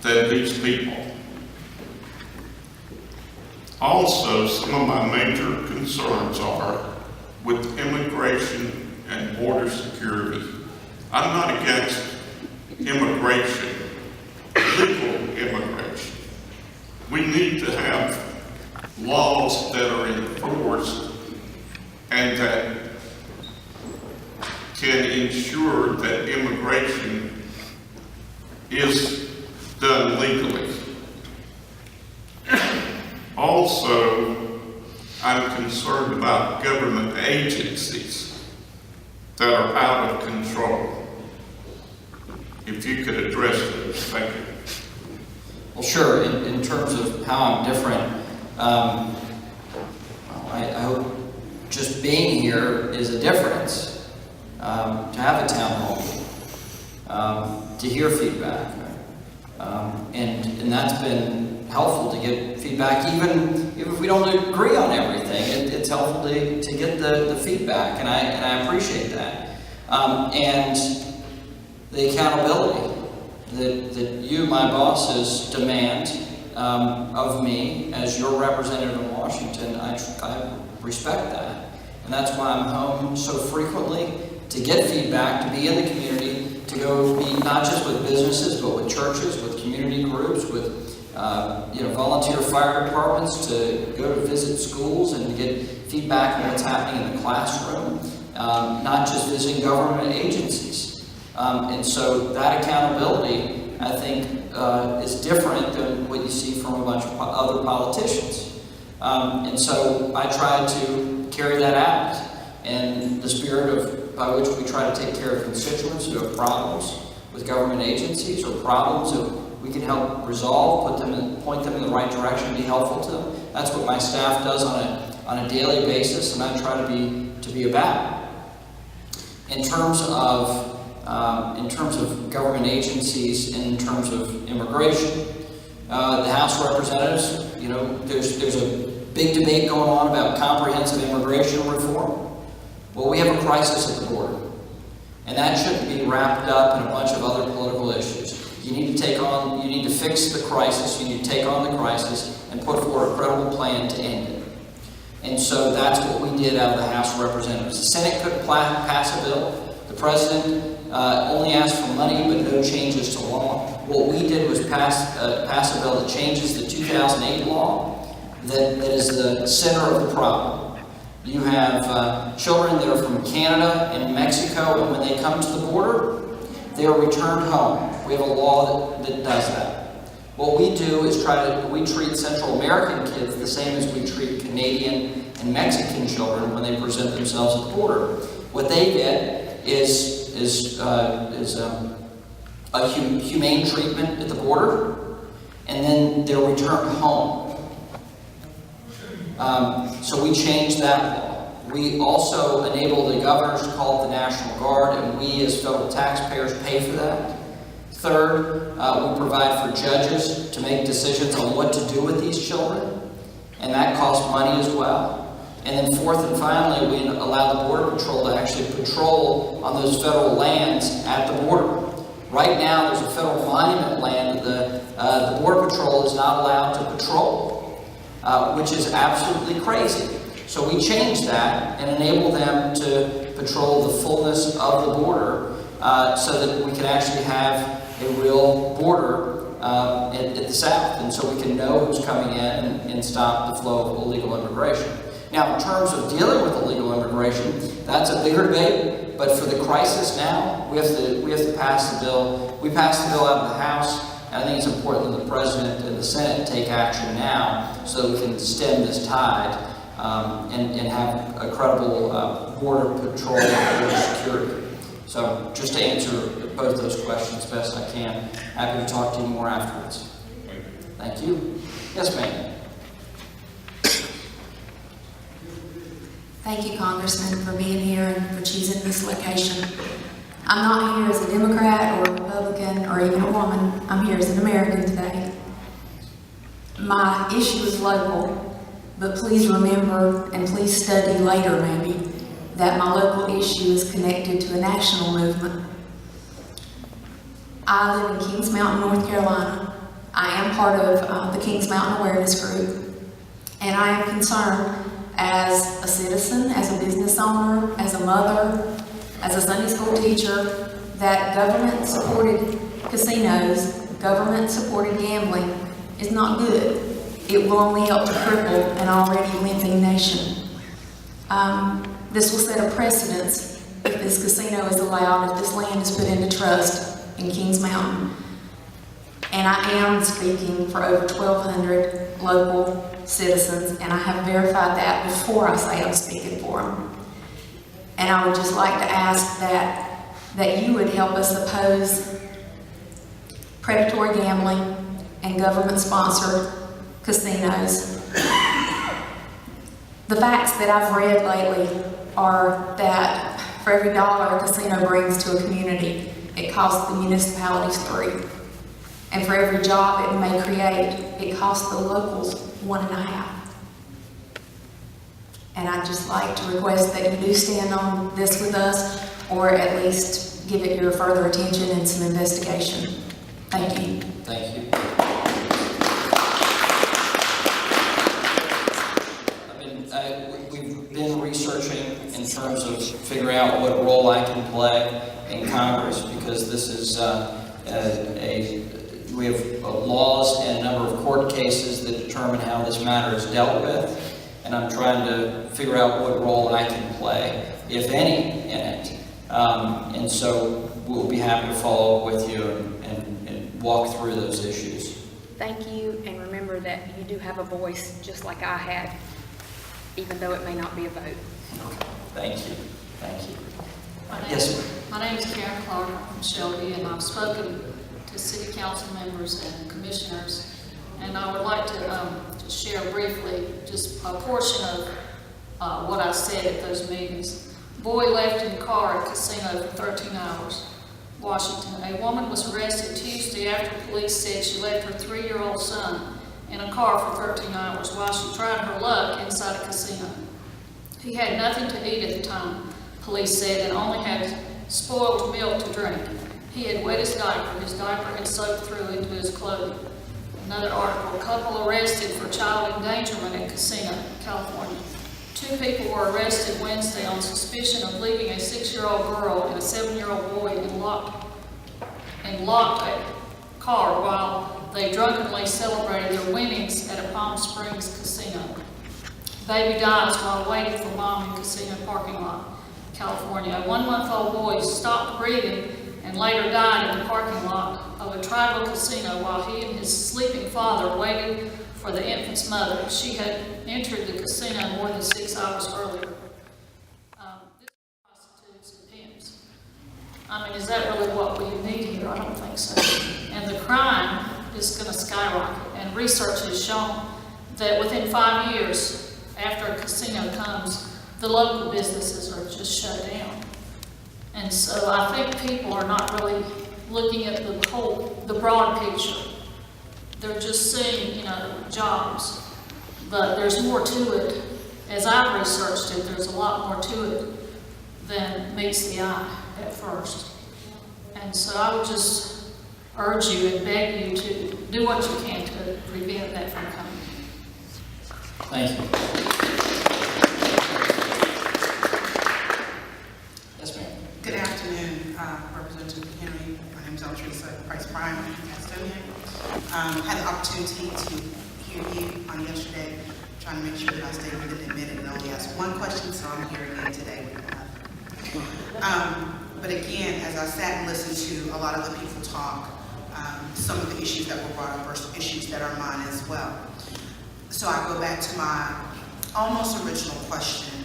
than these people? Also, some of my major concerns are with immigration and border security. I'm not against immigration, legal immigration. We need to have laws that are enforced and that can ensure that immigration is done legally. Also, I'm concerned about government agencies that are out of control. If you could address those, thank you. Well, sure. In terms of how I'm different, I hope just being here is a difference. To have a town hall, to hear feedback, and that's been helpful to get feedback, even if we don't agree on everything. It's helpful to get the feedback, and I appreciate that. And the accountability that you, my bosses, demand of me as your representative in Washington, I respect that. And that's why I'm home so frequently, to get feedback, to be in the community, to go meet not just with businesses, but with churches, with community groups, with volunteer fire departments, to go to visit schools and to get feedback on what's happening in the classroom, not just visiting government agencies. And so that accountability, I think, is different than what you see from a bunch of other politicians. And so I try to carry that out in the spirit by which we try to take care of constituents who have problems with government agencies, or problems that we can help resolve, point them in the right direction, be helpful to them. That's what my staff does on a daily basis, and I try to be about. In terms of government agencies, in terms of immigration, the House of Representatives, there's a big debate going on about comprehensive immigration reform. Well, we have a crisis at the border, and that shouldn't be wrapped up in a bunch of other political issues. You need to fix the crisis, you need to take on the crisis and put forward a credible plan to end it. And so that's what we did out of the House of Representatives. The Senate couldn't pass a bill. The President only asked for money, but no changes to law. What we did was pass a bill that changes the 2008 law that is the center of the problem. You have children that are from Canada and Mexico, and when they come to the border, they are returned home. We have a law that does that. What we do is we treat Central American kids the same as we treat Canadian and Mexican children when they present themselves at the border. What they get is a humane treatment at the border, and then they're returned home. So we changed that law. We also enable the governors to call it the National Guard, and we as federal taxpayers pay for that. Third, we provide for judges to make decisions on what to do with these children, and that costs money as well. And then fourth and finally, we allow the Border Patrol to actually patrol on those federal lands at the border. Right now, there's a federal monument land that the Border Patrol is not allowed to patrol, which is absolutely crazy. So we changed that and enable them to patrol the fullness of the border so that we can actually have a real border at the south, and so we can know who's coming in and stop the flow of illegal immigration. Now, in terms of dealing with illegal immigration, that's a bigger debate, but for the crisis now, we have to pass the bill. We passed the bill out of the House, and I think it's important that the President and the Senate take action now so that we can stem this tide and have a credible border patrol and border security. So just to answer both those questions best I can, happy to talk to you more afterwards. Thank you. Yes, ma'am. Thank you, Congressman, for being here and for choosing this location. I'm not here as a Democrat or a Republican or even a woman. I'm here as an American today. My issue is local, but please remember and please study later maybe that my local issue is connected to a national movement. I live in Kings Mountain, North Carolina. I am part of the Kings Mountain Awareness Group, and I am concerned as a citizen, as a business owner, as a mother, as a Sunday school teacher, that government-supported casinos, government-supported gambling is not good. It will only help to cripple an already limping nation. This will set a precedence if this casino is allowed, if this land is put into trust in Kings Mountain. And I am speaking for over 1,200 local citizens, and I have verified that before I say I'm speaking for them. And I would just like to ask that you would help us oppose predatory gambling and government-sponsored casinos. The facts that I've read lately are that for every dollar a casino brings to a community, it costs the municipalities $3. And for every job it may create, it costs the locals $1.5. And I'd just like to request that you do stand on this with us, or at least give it your further attention and some investigation. Thank you. Thank you. We've been researching in terms of figuring out what role I can play in Congress, because this is we have laws and a number of court cases that determine how this matter is dealt with, and I'm trying to figure out what role I can play, if any, in it. And so we'll be happy to follow up with you and walk through those issues. Thank you, and remember that you do have a voice just like I had, even though it may not be a vote. Okay. Thank you. Thank you. My name is Karen Clark from Shelby, and I've spoken to city council members and commissioners, and I would like to share briefly just a portion of what I said at those meetings. Boy left in car at casino for 13 hours. Washington. A woman was arrested Tuesday after police said she left her 3-year-old son in a car for 13 hours while she tried her luck inside a casino. He had nothing to eat at the time, police said, and only had spoiled milk to drink. He had wet his diaper. His diaper had soaked through into his clothing. Another article, couple arrested for child endangerment at casino, California. 2 people were arrested Wednesday on suspicion of leaving a 6-year-old girl and a 7-year-old boy in locked a car while they drunkenly celebrated their winnings at a Palm Springs casino. Baby dies while waiting for mom in casino parking lot, California. A 1-month-old boy stopped breathing and later died in the parking lot of a tribal casino while he and his sleeping father waited for the infant's mother. She had entered the casino more than 6 hours earlier. This is prostitutes and pimps. I mean, is that really what we need here? I don't think so. And the crime is going to skyrocket. And research has shown that within 5 years after a casino comes, the local businesses are just shut down. And so I think people are not really looking at the broad picture. They're just seeing, jobs. But there's more to it. As I've researched it, there's a lot more to it than meets the eye at first. And so I would just urge you and beg you to do what you can to prevent that from coming. Thank you. Yes, ma'am. Good afternoon, Representative McHenry. My name is Eltresa Price Prime, Castonian. Had the opportunity to hear you on yesterday, trying to make sure that I stayed within the minute and only asked one question, so I'm here again today. But again, as I sat and listened to a lot of the people talk, some of the issues that were brought up are issues that are mine as well. So I go back to my almost original question,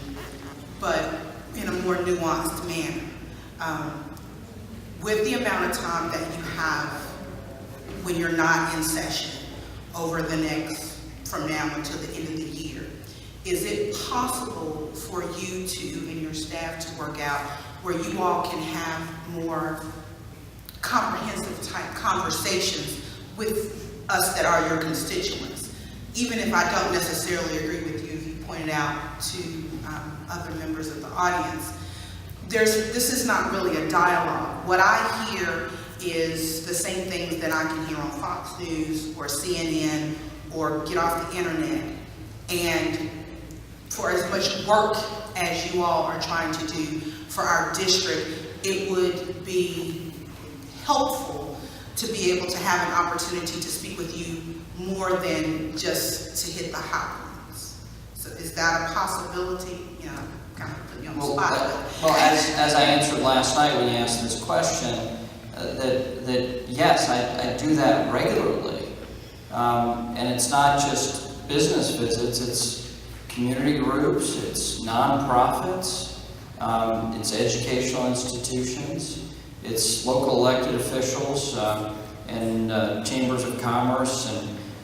but in a more nuanced manner. With the amount of time that you have when you're not in session over the next, from now until the end of the year, is it possible for you to and your staff to work out where you all can have more comprehensive type conversations with us that are your constituents? Even if I don't necessarily agree with you, you pointed out to other members of the audience, this is not really a dialogue. What I hear is the same things that I can hear on Fox News or CNN or get off the internet. And for as much work as you all are trying to do for our district, it would be helpful to be able to have an opportunity to speak with you more than just to hit the hot ones. So is that a possibility? You know, kind of put you on the spot. Well, as I answered last night when you asked this question, that yes, I do that regularly. And it's not just business visits, it's community groups, it's nonprofits, it's educational institutions, it's local elected officials, and chambers of commerce,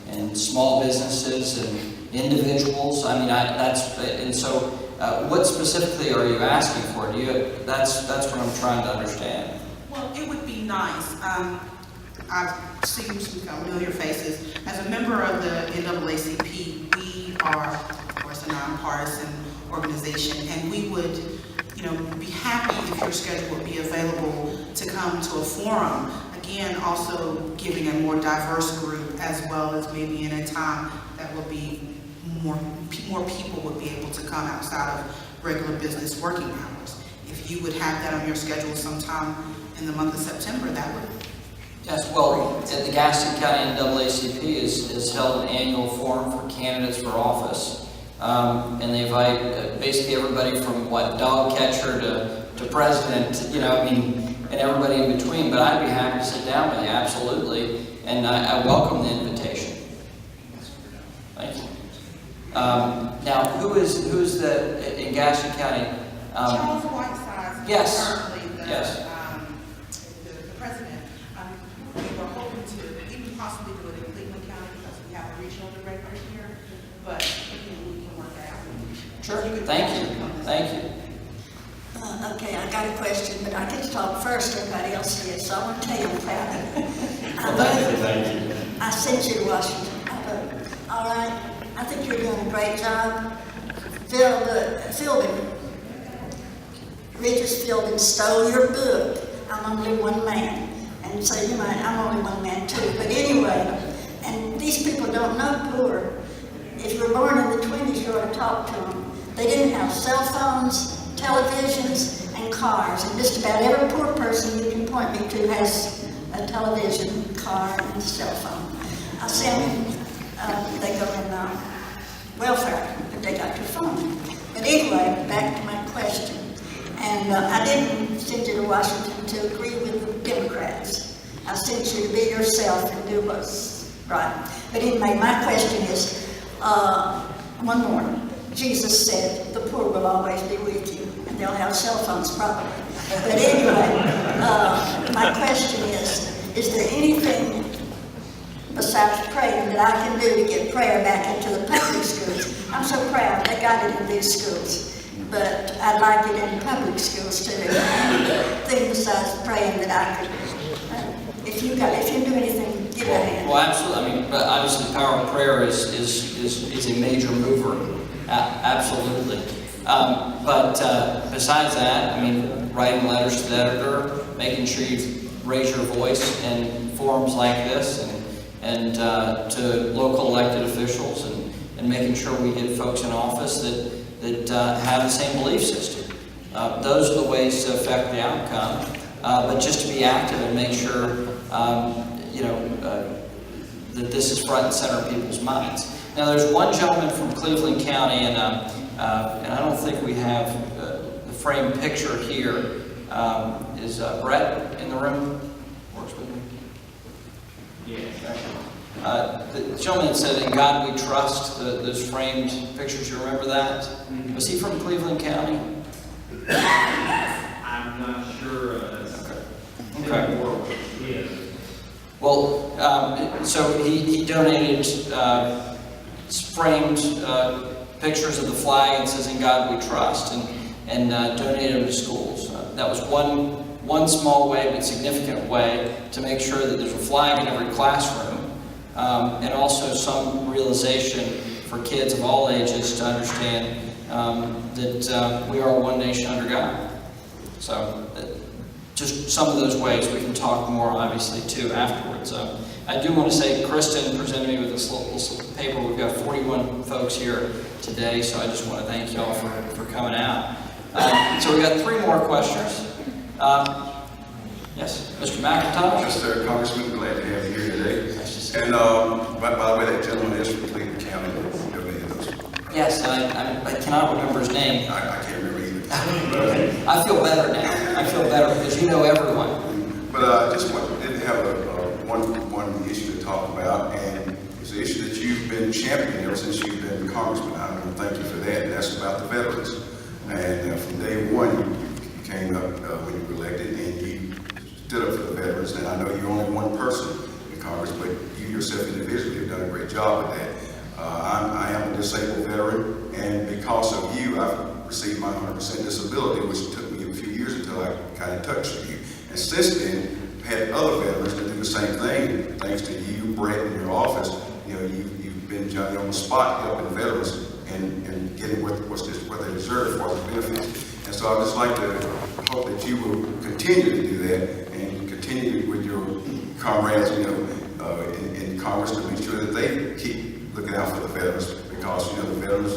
and small businesses, and individuals. I mean, and so what specifically are you asking for? That's what I'm trying to understand. Well, it would be nice. I've seen some familiar faces. As a member of the NAACP, we are, of course, a nonpartisan organization, and we would, you know, be happy if your schedule would be available to come to a forum. Again, also giving a more diverse group, as well as maybe in a time that will be more people would be able to come outside of regular business working hours. If you would have that on your schedule sometime in the month of September, that would. Yes, well, the Gaston County NAACP has held an annual forum for candidates for office, and they invite basically everybody from dog catcher to president, you know, I mean, and everybody in between. But I'd be happy to sit down with you, absolutely, and I welcome the invitation. Thank you. Now, who's in Gaston County? Charles Whiteside. Yes. Currently the, yes. The president. We were hoping to even possibly do it in Cleveland County because we have a regional director here, but we can work that out. Sure. Thank you. Thank you. Okay, I got a question, but I get to talk first. Everybody else did, so I want to tell you about it. Thank you. I sent you to Washington. All right. I think you're doing a great job. Fielding, Regis Fielding stole your book. I'm only one man. And so you might, I'm only one man too. But anyway, and these people don't know poor. If you were born in the 20s, you ought to talk to them. They didn't have cell phones, televisions, and cars. And just about every poor person you can point me to has a television, car, and a cell phone. I sent them, they go in welfare, but they got your phone. But anyway, back to my question. And I didn't send you to Washington to agree with the Democrats. I sent you to be yourself and do what's right. But anyway, my question is, one more. Jesus said, the poor will always be with you, and they'll have cell phones probably. But anyway, my question is there anything besides praying that I can do to get prayer back into the public schools? I'm so proud they got it in these schools. But I'd like it in public schools too. Anything besides praying that I could, if you do anything, give it a hand. Well, absolutely. I mean, but obviously, the power of prayer is a major mover. Absolutely. But besides that, I mean, writing letters to the editor, making sure you raise your voice in forums like this, and to local elected officials, and making sure we get folks in office that have the same belief system. Those are the ways to affect the outcome. But just to be active and make sure, that this is front and center of people's minds. Now, there's one gentleman from Cleveland County, and I don't think we have the framed picture here. Is Brett in the room? Works with me? Yeah. The gentleman that said, "In God We Trust," those framed pictures, you remember that? Mm-hmm. Was he from Cleveland County? I'm not sure. Okay. Yeah. Well, so he donated framed pictures of the flag and says, "In God We Trust," and donated them to schools. That was one small way, but significant way to make sure that there's a flag in every classroom, and also some realization for kids of all ages to understand that we are one nation under God. So just some of those ways. We can talk more, obviously, too, afterwards. I do want to say, Kristen presented me with this little paper. We've got 41 folks here today, so I just want to thank you all for coming out. So we've got 3 more questions. Yes, Mr. McIntosh? Mr. Congressman, glad to have you here today. And by the way, that gentleman is from Cleveland County. Yes, I cannot remember his name. I can't remember either. I feel better now. I feel better because you know everyone. But I just did have one issue to talk about, and it's an issue that you've been championing ever since you've been Congressman. I want to thank you for that. And that's about the veterans. And from day one, you came up when you were elected, and you stood up for the veterans. And I know you're only one person in Congress, but you yourself individually have done a great job with that. I am a disabled veteran, and because of you, I've received my 100% disability, which took me a few years until I kind of touched you. And since then, I've had other veterans that do the same thing. Thanks to you, Brett, in your office, you've been Johnny on the spot helping veterans and getting what they deserve for the benefits. And so I'd just like to hope that you will continue to do that and continue with your comrades, in Congress to make sure that they keep looking out for the veterans, because the veterans,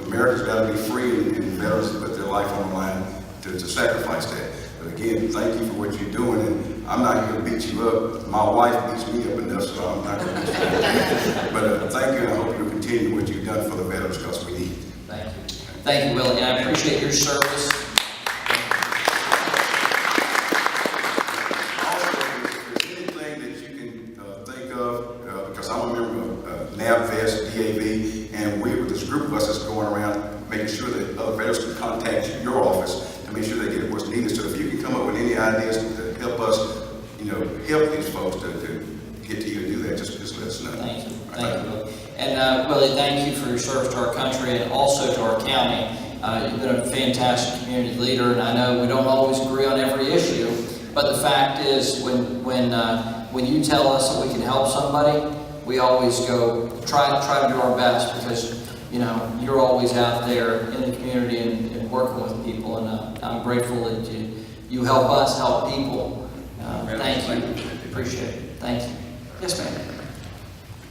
America's got to be free, and veterans put their life on the line to sacrifice that. But again, thank you for what you're doing, and I'm not going to beat you up. My wife beats me up enough, so I'm not going to beat you up. But thank you, and I hope you'll continue what you've done for the veterans, because we need it. Thank you. Thank you, Willie, and I appreciate your service. DAV, and we with this group of us that's going around making sure that other veterans can contact your office to make sure they get what's needed. So if you can come up with any ideas to help us, help these folks to get to you and do that, just let us know. Thank you. Thank you, Willie. And Willie, thank you for your service to our country and also to our county. You've been a fantastic community leader, and I know we don't always agree on every issue, but the fact is when you tell us that we can help somebody, we always go try to do our best, because you're always out there in the community and working with people, and I'm grateful that you help us help people. Thank you. Appreciate it. Thank you. Yes, ma'am.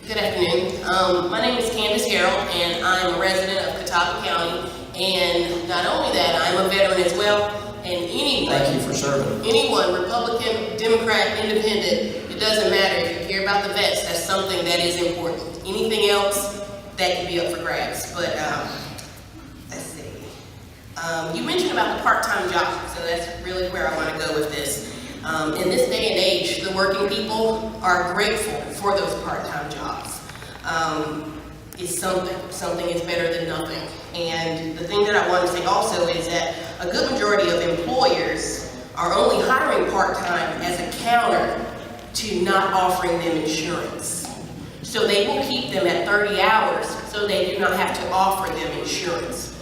Good afternoon. My name is Candace Harrell, and I'm a resident of Catawba County. And not only that, I'm a veteran as well. And anyone, thank you for serving. Anyone, Republican, Democrat, Independent, it doesn't matter. If you care about the vets, that's something that is important. Anything else, that can be up for grabs. But let's see. You mentioned about the part-time job, so that's really where I want to go with this. In this day and age, the working people are grateful for those part-time jobs. It's something is better than nothing. And the thing that I want to say also is that a good majority of employers are only hiring part-time as a counter to not offering them insurance. So they will keep them at 30 hours so they do not have to offer them insurance.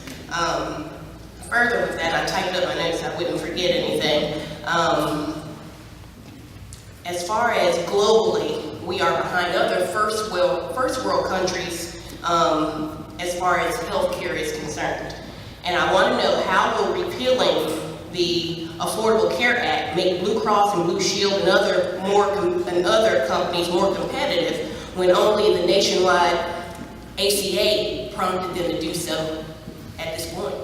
Further with that, I typed up my notes so I wouldn't forget anything. As far as globally, we are behind other first world countries as far as healthcare is concerned. And I want to know, how will repealing the Affordable Care Act make Blue Cross and Blue Shield and other companies more competitive when only the nationwide ACA prompted them to do so at this point?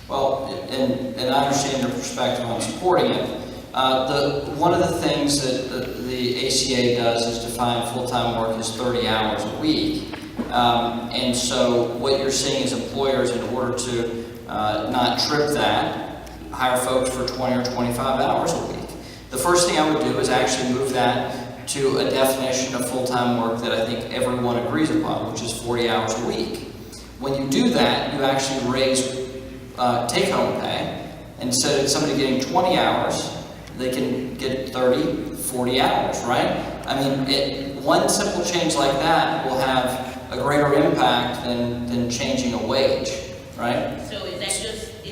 Well, and I understand your perspective on supporting it. One of the things that the ACA does is define full-time work as 30 hours a week. And so what you're seeing is employers, in order to not trip that, hire folks for 20 or 25 hours a week. The first thing I would do is actually move that to a definition of full-time work that I think everyone agrees upon, which is 40 hours a week. When you do that, you actually raise take-home pay. Instead of somebody getting 20 hours, they can get 30, 40 hours, right? I mean, one simple change like that will have a greater impact than changing a wage, right? So is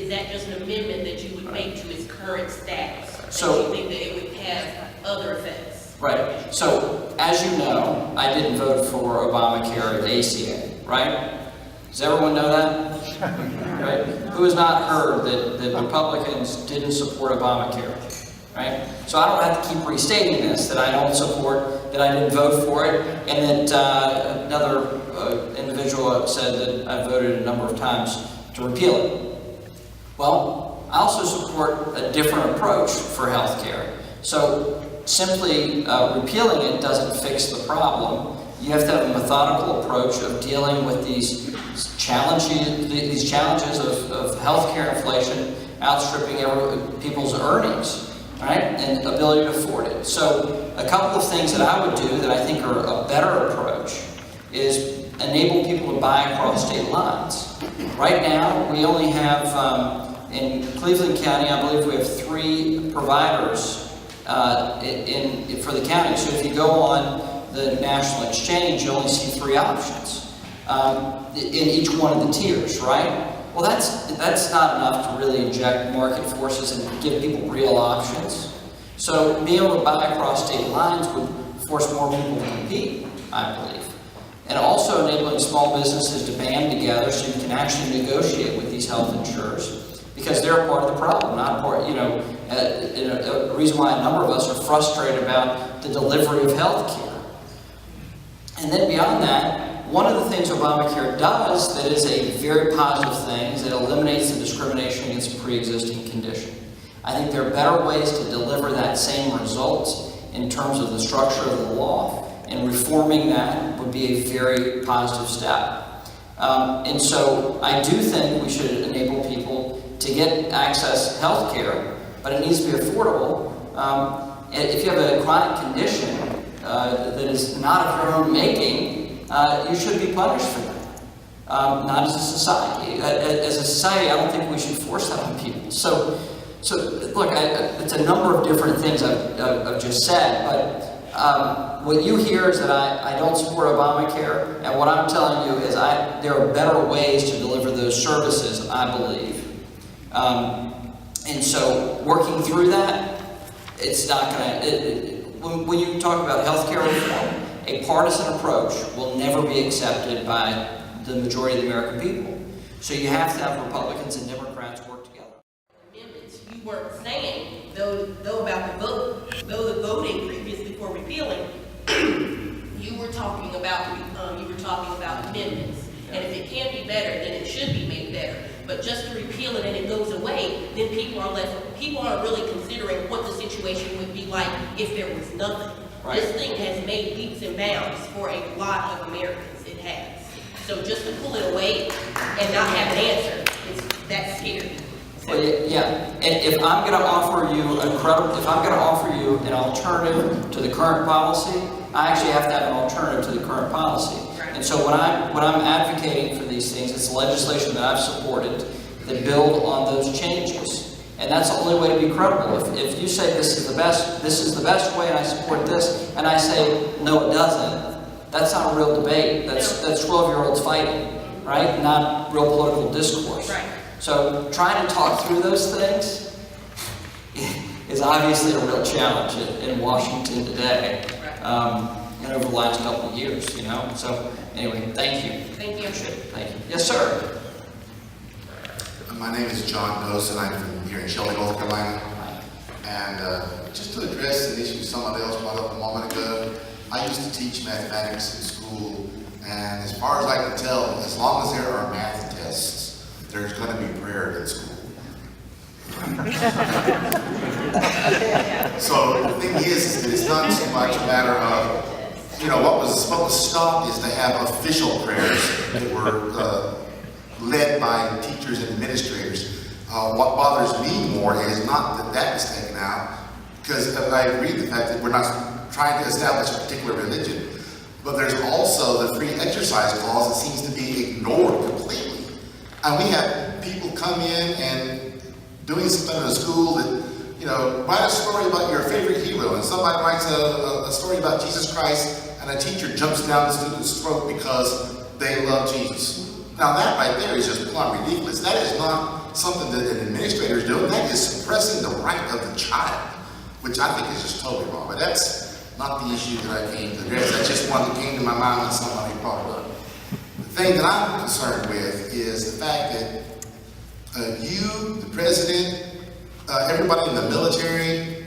that just an amendment that you would make to its current status? So, you think that it would have other effects? Right. So, as you know, I didn't vote for Obamacare or the ACA, right? Does everyone know that? Right? Who has not heard that Republicans didn't support Obamacare? Right? So I don't have to keep restating this, that I don't support, that I didn't vote for it, and that another individual said that I voted a number of times to repeal it. Well, I also support a different approach for healthcare. So simply repealing it doesn't fix the problem. You have to have a methodical approach of dealing with these challenges of healthcare inflation outstripping people's earnings, right, and ability to afford it. So a couple of things that I would do that I think are a better approach is enable people to buy across state lines. Right now, we only have, in Cleveland County, I believe we have 3 providers for the county. So if you go on the national exchange, you only see 3 options in each one of the tiers, right? Well, that's not enough to really inject market forces and give people real options. So being able to buy across state lines would force more people to compete, I believe. And also enabling small businesses to band together so you can actually negotiate with these health insurers, because they're part of the problem, not part, a reason why a number of us are frustrated about the delivery of health care. And then beyond that, one of the things Obamacare does that is a very positive thing is it eliminates the discrimination against a pre-existing condition. I think there are better ways to deliver that same result in terms of the structure of the law, and reforming that would be a very positive step. And so I do think we should enable people to get access to health care, but it needs to be affordable. If you have a chronic condition that is not of your own making, you should be punished for that. Not as a society. As a society, I don't think we should force that on people. So look, it's a number of different things I've just said, but what you hear is that I don't support Obamacare, and what I'm telling you is there are better ways to deliver those services, I believe. And so working through that, it's not going to... When you talk about healthcare reform, a partisan approach will never be accepted by the majority of the American people. So you have to have Republicans and Democrats work together. Amendments, you weren't saying, though about the vote, though the voting previously for repealing, you were talking about amendments. And if it can be better, then it should be made better. But just to repeal it and it goes away, then people aren't really considering what the situation would be like if there was nothing. Right. This thing has made leaps and bounds for a lot of Americans. It has. So just to pull it away and not have an answer, that's scary. So, well, yeah. And if I'm going to offer you an alternative to the current policy, I actually have to have an alternative to the current policy. And so when I'm advocating for these things, it's legislation that I've supported that build on those changes. And that's the only way to be credible. If you say this is the best way and I support this, and I say no it doesn't, that's not a real debate. That's 12-year-olds fighting, right? Not real political discourse. Right. So trying to talk through those things is obviously a real challenge in Washington today. And over the last couple of years, So anyway, thank you. Thank you. Thank you. Yes, sir. My name is John Ghost, and I'm from here in Shelby, North Carolina. And just to address an issue somebody else brought up a moment ago, I used to teach mathematics in school, and as far as I can tell, as long as there are math tests, there's going to be prayer in school. So the thing is that it's not so much a matter of, what was stopped is to have official prayers that were led by teachers and administrators. What bothers me more is not that is taken out, because I agree with the fact that we're not trying to establish a particular religion, but there's also the free exercise clause that seems to be ignored completely. And we have people come in and doing something in a school that, write a story about your favorite hero, and somebody writes a story about Jesus Christ, and a teacher jumps down the student's throat because they love Jesus. Now that right there is just plumb ridiculous. That is not something that an administrator is doing. That is suppressing the right of the child, which I think is just totally wrong. But that's not the issue that I came to address. That's just one that came to my mind when somebody brought it up. The thing that I'm concerned with is the fact that you, the president, everybody in the military,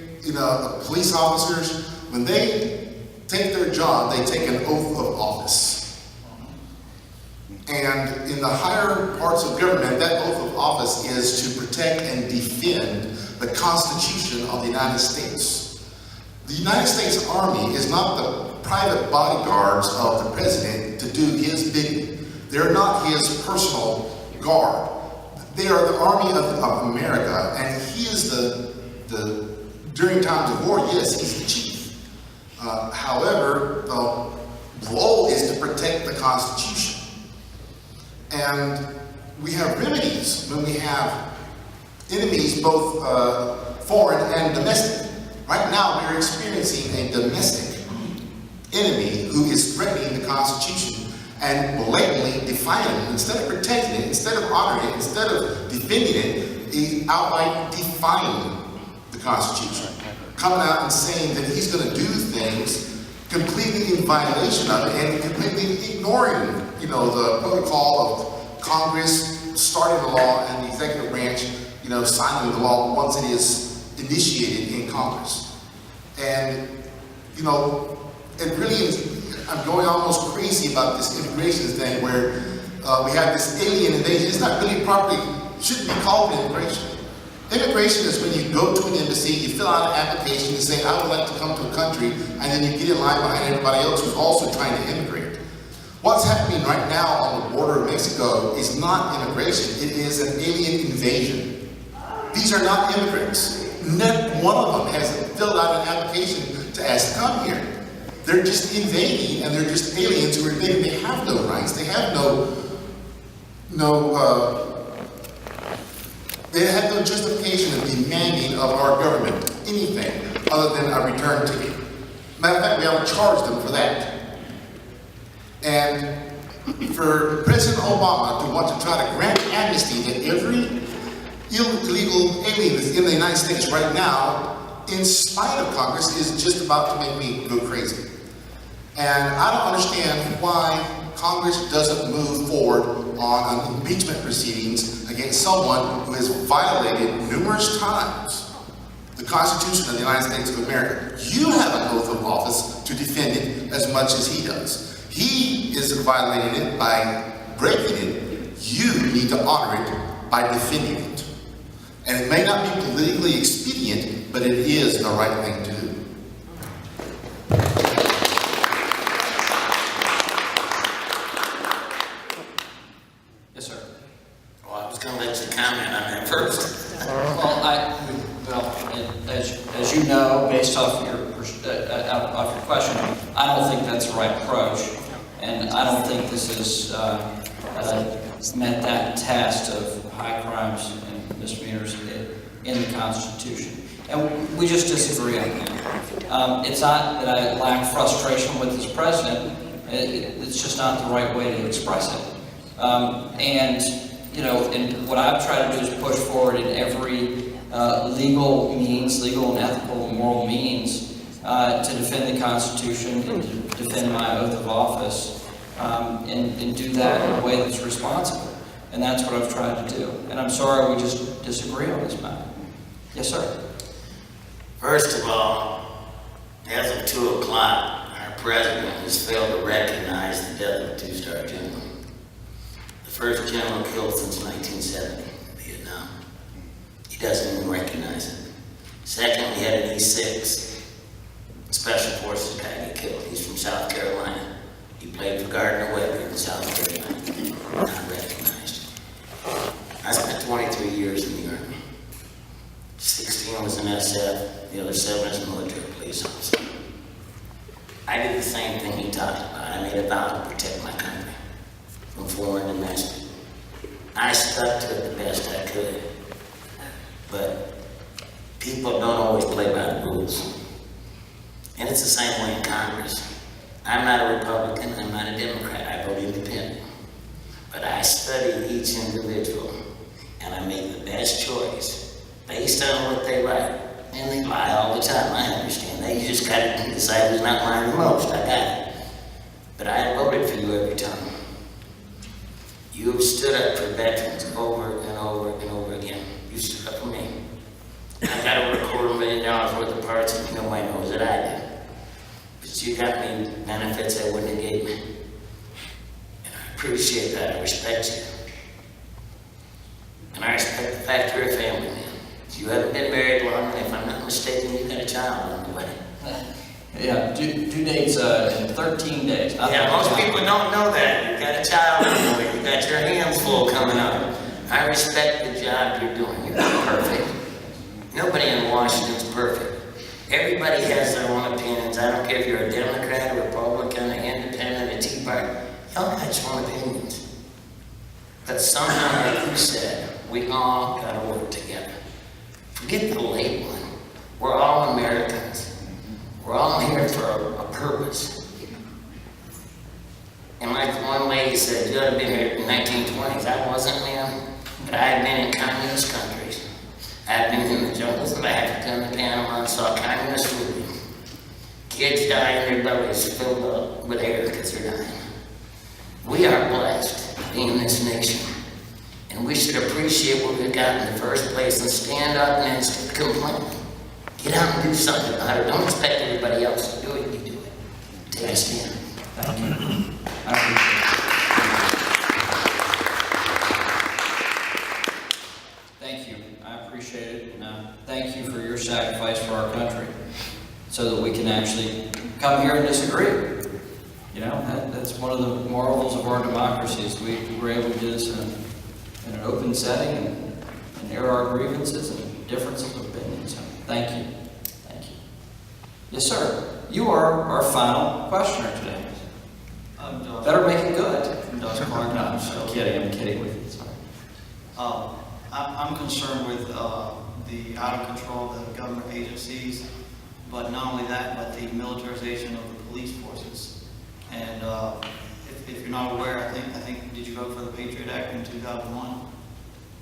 police officers, when they take their job, they take an oath of office. And in the higher parts of government, that oath of office is to protect and defend the Constitution of the United States. The United States Army is not the private bodyguards of the president to do his bidding. They're not his personal guard. They are the Army of America, and he is during times of war, yes, he's the chief. However, the role is to protect the Constitution. And we have remedies when we have enemies, both foreign and domestic. Right now, we're experiencing a domestic enemy who is threatening the Constitution and blatantly defying it. Instead of protecting it, instead of honoring it, instead of defending it, he's outright defying the Constitution. Coming out and saying that he's going to do things completely in violation of it and completely ignoring, the protocol of Congress starting the law and the executive branch, signing the law once it is initiated in Congress. And, it really is, I'm going almost crazy about this immigration thing where we have this alien invasion. It's not really shouldn't be called immigration. Immigration is when you go to an embassy, you fill out an application, you say, I would like to come to a country, and then you get in line behind everybody else who's also trying to immigrate. What's happening right now on the border of Mexico is not immigration, it is an alien invasion. These are not immigrants. Not one of them has filled out an application to ask to come here. They're just invading, and they're just aliens who are invading. They have no rights. They have they have no justification of demanding of our government anything other than a return ticket. Matter of fact, we haven't charged them for that. And for President Obama to want to try to grant amnesty to every illegal alien that's in the United States right now, in spite of Congress, is just about to make me go crazy. And I don't understand why Congress doesn't move forward on impeachment proceedings against someone who has violated numerous times the Constitution of the United States of America. You have an oath of office to defend it as much as he does. He is violating it by breaking it. You need to honor it by defending it. And it may not be politically expedient, but it is the right thing to do. Yes, sir. Well, I was going to let you comment on that first. As you know, based off your question, I don't think that's the right approach, and I don't think this has met that test of high crimes and misdemeanors in the Constitution. And we just disagree on that. It's not that I lack frustration with this president. It's just not the right way to express it. And what I've tried to do is push forward in every legal means, legal and ethical and moral means, to defend the Constitution and to defend my oath of office, and do that in a way that's responsible. And that's what I've tried to do. And I'm sorry we just disagree on this matter. Yes, sir. First of all, as of 2 o'clock, our president has failed to recognize the death of a two-star general. The first general killed since 1970 in Vietnam. He doesn't even recognize it. Second, we had an E6 Special Forces guy get killed. He's from South Carolina. He played for Gardner Webb in South Carolina. Not recognized. I spent 23 years in the Army. 16 was in SF, the other 7 as a military police officer. I did the same thing he talked about. I made a vow to protect my country from foreign and domestic. I stuck to it the best I could. But people don't always play by the rules. And it's the same way in Congress. I'm not a Republican, I'm not a Democrat, I vote independent. But I study each individual, and I make the best choice based on what they write. And they lie all the time, I understand. They just gotta decide who's not lying the most, I got it. But I voted for you every time. You have stood up for veterans over and over and over again. You stood up for me. I got over $250 million worth of parts and nobody knows that I did. But you got me benefits they wouldn't have gave me. And I appreciate that, I respect you. And I respect the fact you're a family man. You haven't been married long, and if I'm not mistaken, you got a child on the way. Yeah, due date's in 13 days. Yeah, most people don't know that. You've got a child on the way. You got your hands full coming up. I respect the job you're doing. You're not perfect. Nobody in Washington's perfect. Everybody has their own opinions. I don't care if you're a Democrat, a Republican, an Independent, a Tea Party. Y'all got your own opinions. But somehow, like you said, we all got to work together. Forget the labeling. We're all Americans. We're all here for a purpose. And like one lady said, you had been here in the 1920s. I wasn't, man. But I had been in communist countries. I've been in the jungles of Africa and Panama and saw communists living. Kids die in their bellies filled up with air because they're dying. We are blessed to be in this nation. And we should appreciate what we've got in the first place and stand up and instead of complaining. Get out and do something about it. Don't expect everybody else to do it. You do it. Take a stand. Thank you. I appreciate it. Thank you. I appreciate it. And, thank you for your sacrifice for our country so that we can actually come here and disagree. You know, that's one of the marvels of our democracy is we were able to do this in an open setting and air our grievances and differences of opinions. So thank you. Thank you. Yes, sir. You are our final questioner today. Better make it good. No, I'm kidding with you. Sorry. I'm concerned with the out of control of the government agencies, but not only that, but the militarization of the police forces. And if you're not aware, I think, did you vote for the Patriot Act in 2001?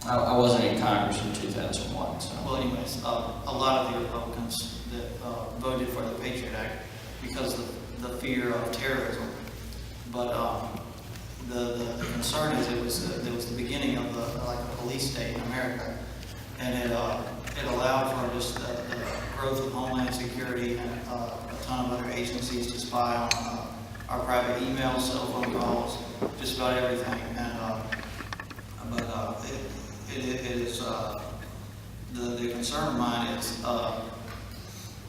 I wasn't in Congress in 2001. So. Well, anyways, a lot of the Republicans that voted for the Patriot Act because of the fear of terrorism. But the concern is it was the beginning of a police state in America, and it allowed for just the growth of Homeland Security and a ton of other agencies to spy on our private emails, cell phone calls, just about everything. And it is the concern of mine is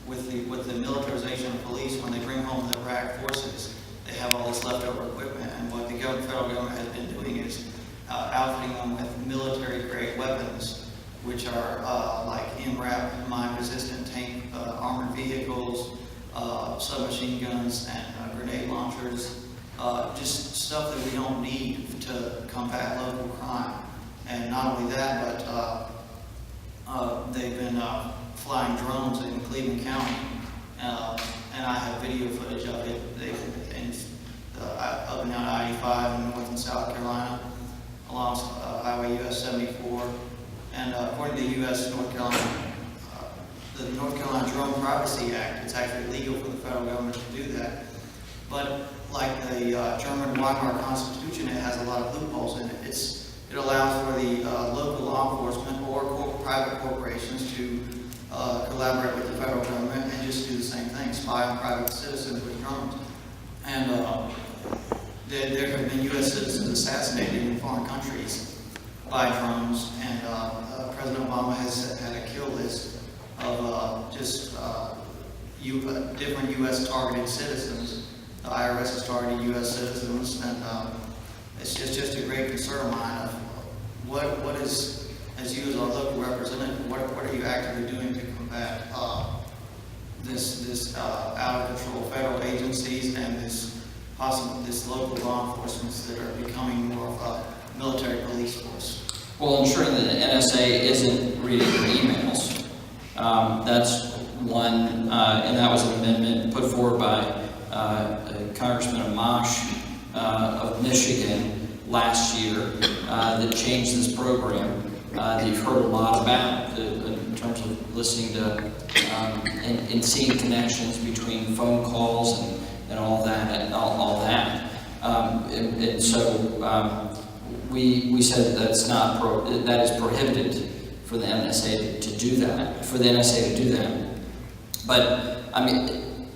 with the militarization of police when they bring home the Iraq forces. They have all this leftover equipment, and what the federal government has been doing is outfitting them with military-grade weapons, which are like MRAP, mine-resistant tank armored vehicles, submachine guns, and grenade launchers, just stuff that we don't need to combat local crime. And not only that, but they've been flying drones in Cleveland County, and I have video footage of it. Up and down I-85 in North and South Carolina, along Highway US 74, and according to the North Carolina Drone Privacy Act, it's actually legal for the federal government to do that. But like the German Weimar Constitution, it has a lot of loopholes in it. It allows for the local law enforcement or private corporations to collaborate with the federal government and just do the same thing, spy on private citizens with drones. And there have been U.S. citizens assassinated in foreign countries by drones, and President Obama has had a kill list of different U.S. targeted citizens. The IRS has targeted U.S. citizens, and it's just a great concern of mine of what is, as you as our local representative, what are you actively doing to combat this out of control federal agencies and this local law enforcement that are becoming more of a military police force? Well, ensuring that the NSA isn't reading your emails. That's one, and that was an amendment put forward by Congressman Amash of Michigan last year that changed this program that you've heard a lot about in terms of listening to and seeing connections between phone calls and all that. And so we said that that is prohibited for the NSA to do that. But I mean,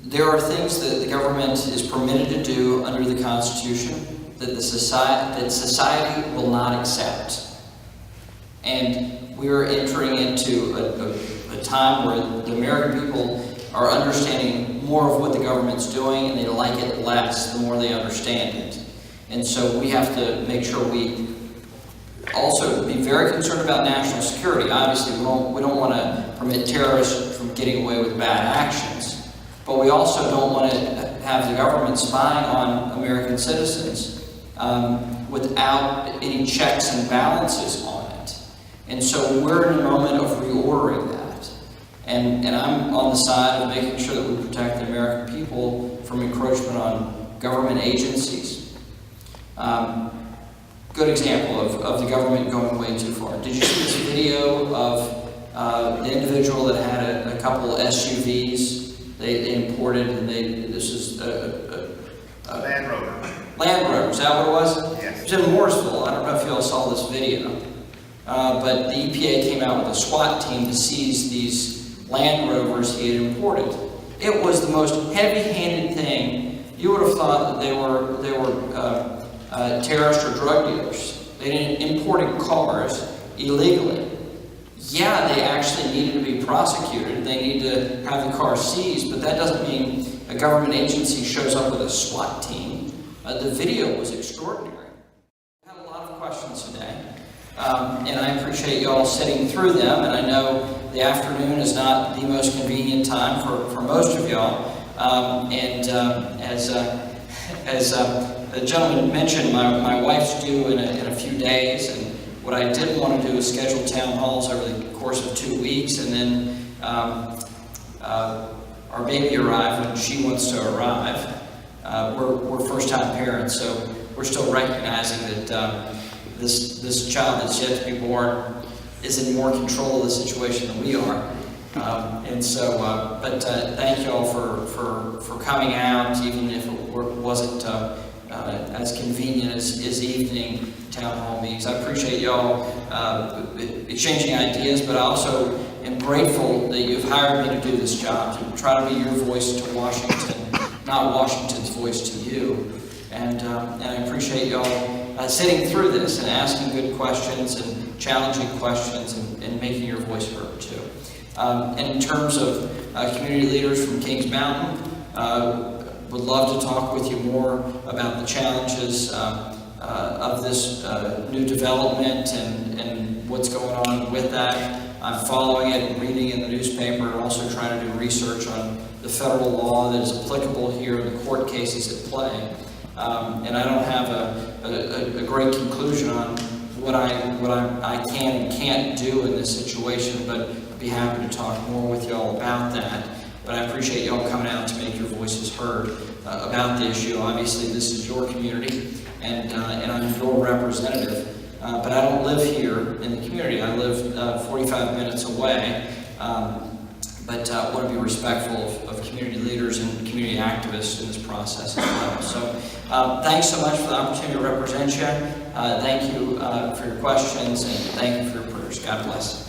there are things that the government is permitted to do under the Constitution that society will not accept. And we're entering into a time where the American people are understanding more of what the government's doing, and they like it less the more they understand it. And so we have to make sure we also be very concerned about national security. Obviously, we don't want to permit terrorists from getting away with bad actions, but we also don't want to have the government spying on American citizens without any checks and balances on it. And so we're in a moment of reordering that. And I'm on the side of making sure that we protect the American people from encroachment on government agencies. Good example of the government going way too far. Did you see this video of the individual that had a couple of SUVs they imported, and this is a Land Rover. Land Rover, is that what it was? Yes. It was in Mooresville. I don't know if you all saw this video. But the EPA came out with a SWAT team to seize these Land Rovers he had imported. It was the most heavy-handed thing. You would have thought that they were terrorist or drug dealers. They imported cars illegally. Yeah, they actually needed to be prosecuted. They need to have the car seized, but that doesn't mean a government agency shows up with a SWAT team. The video was extraordinary. I had a lot of questions today, and I appreciate you all sitting through them, and I know the afternoon is not the most convenient time for most of y'all, as the gentleman mentioned, my wife's due in a few days, and what I did want to do is schedule town halls over the course of 2 weeks, and then our baby arrived when she wants to arrive. We're first-time parents, so we're still recognizing that this child that's yet to be born is in more control of the situation than we are. And so, but thank you all for coming out, even if it wasn't as convenient as evening town hall meetings. I appreciate y'all exchanging ideas, but I also am grateful that you've hired me to do this job, to try to be your voice to Washington, not Washington's voice to you. And I appreciate y'all sitting through this and asking good questions and challenging questions and making your voice heard too. And in terms of community leaders from Kings Mountain, would love to talk with you more about the challenges of this new development and what's going on with that. I'm following it and reading in the newspaper and also trying to do research on the federal law that is applicable here in the court cases at play. And I don't have a great conclusion on what I can and can't do in this situation, but I'd be happy to talk more with y'all about that. But I appreciate y'all coming out to make your voices heard about the issue. Obviously, this is your community, and I'm your representative. But I don't live here in the community. I live 45 minutes away. But I want to be respectful of community leaders and community activists in this process as well. So thanks so much for the opportunity to represent you. Thank you for your questions, and thank you for your prayers. God bless.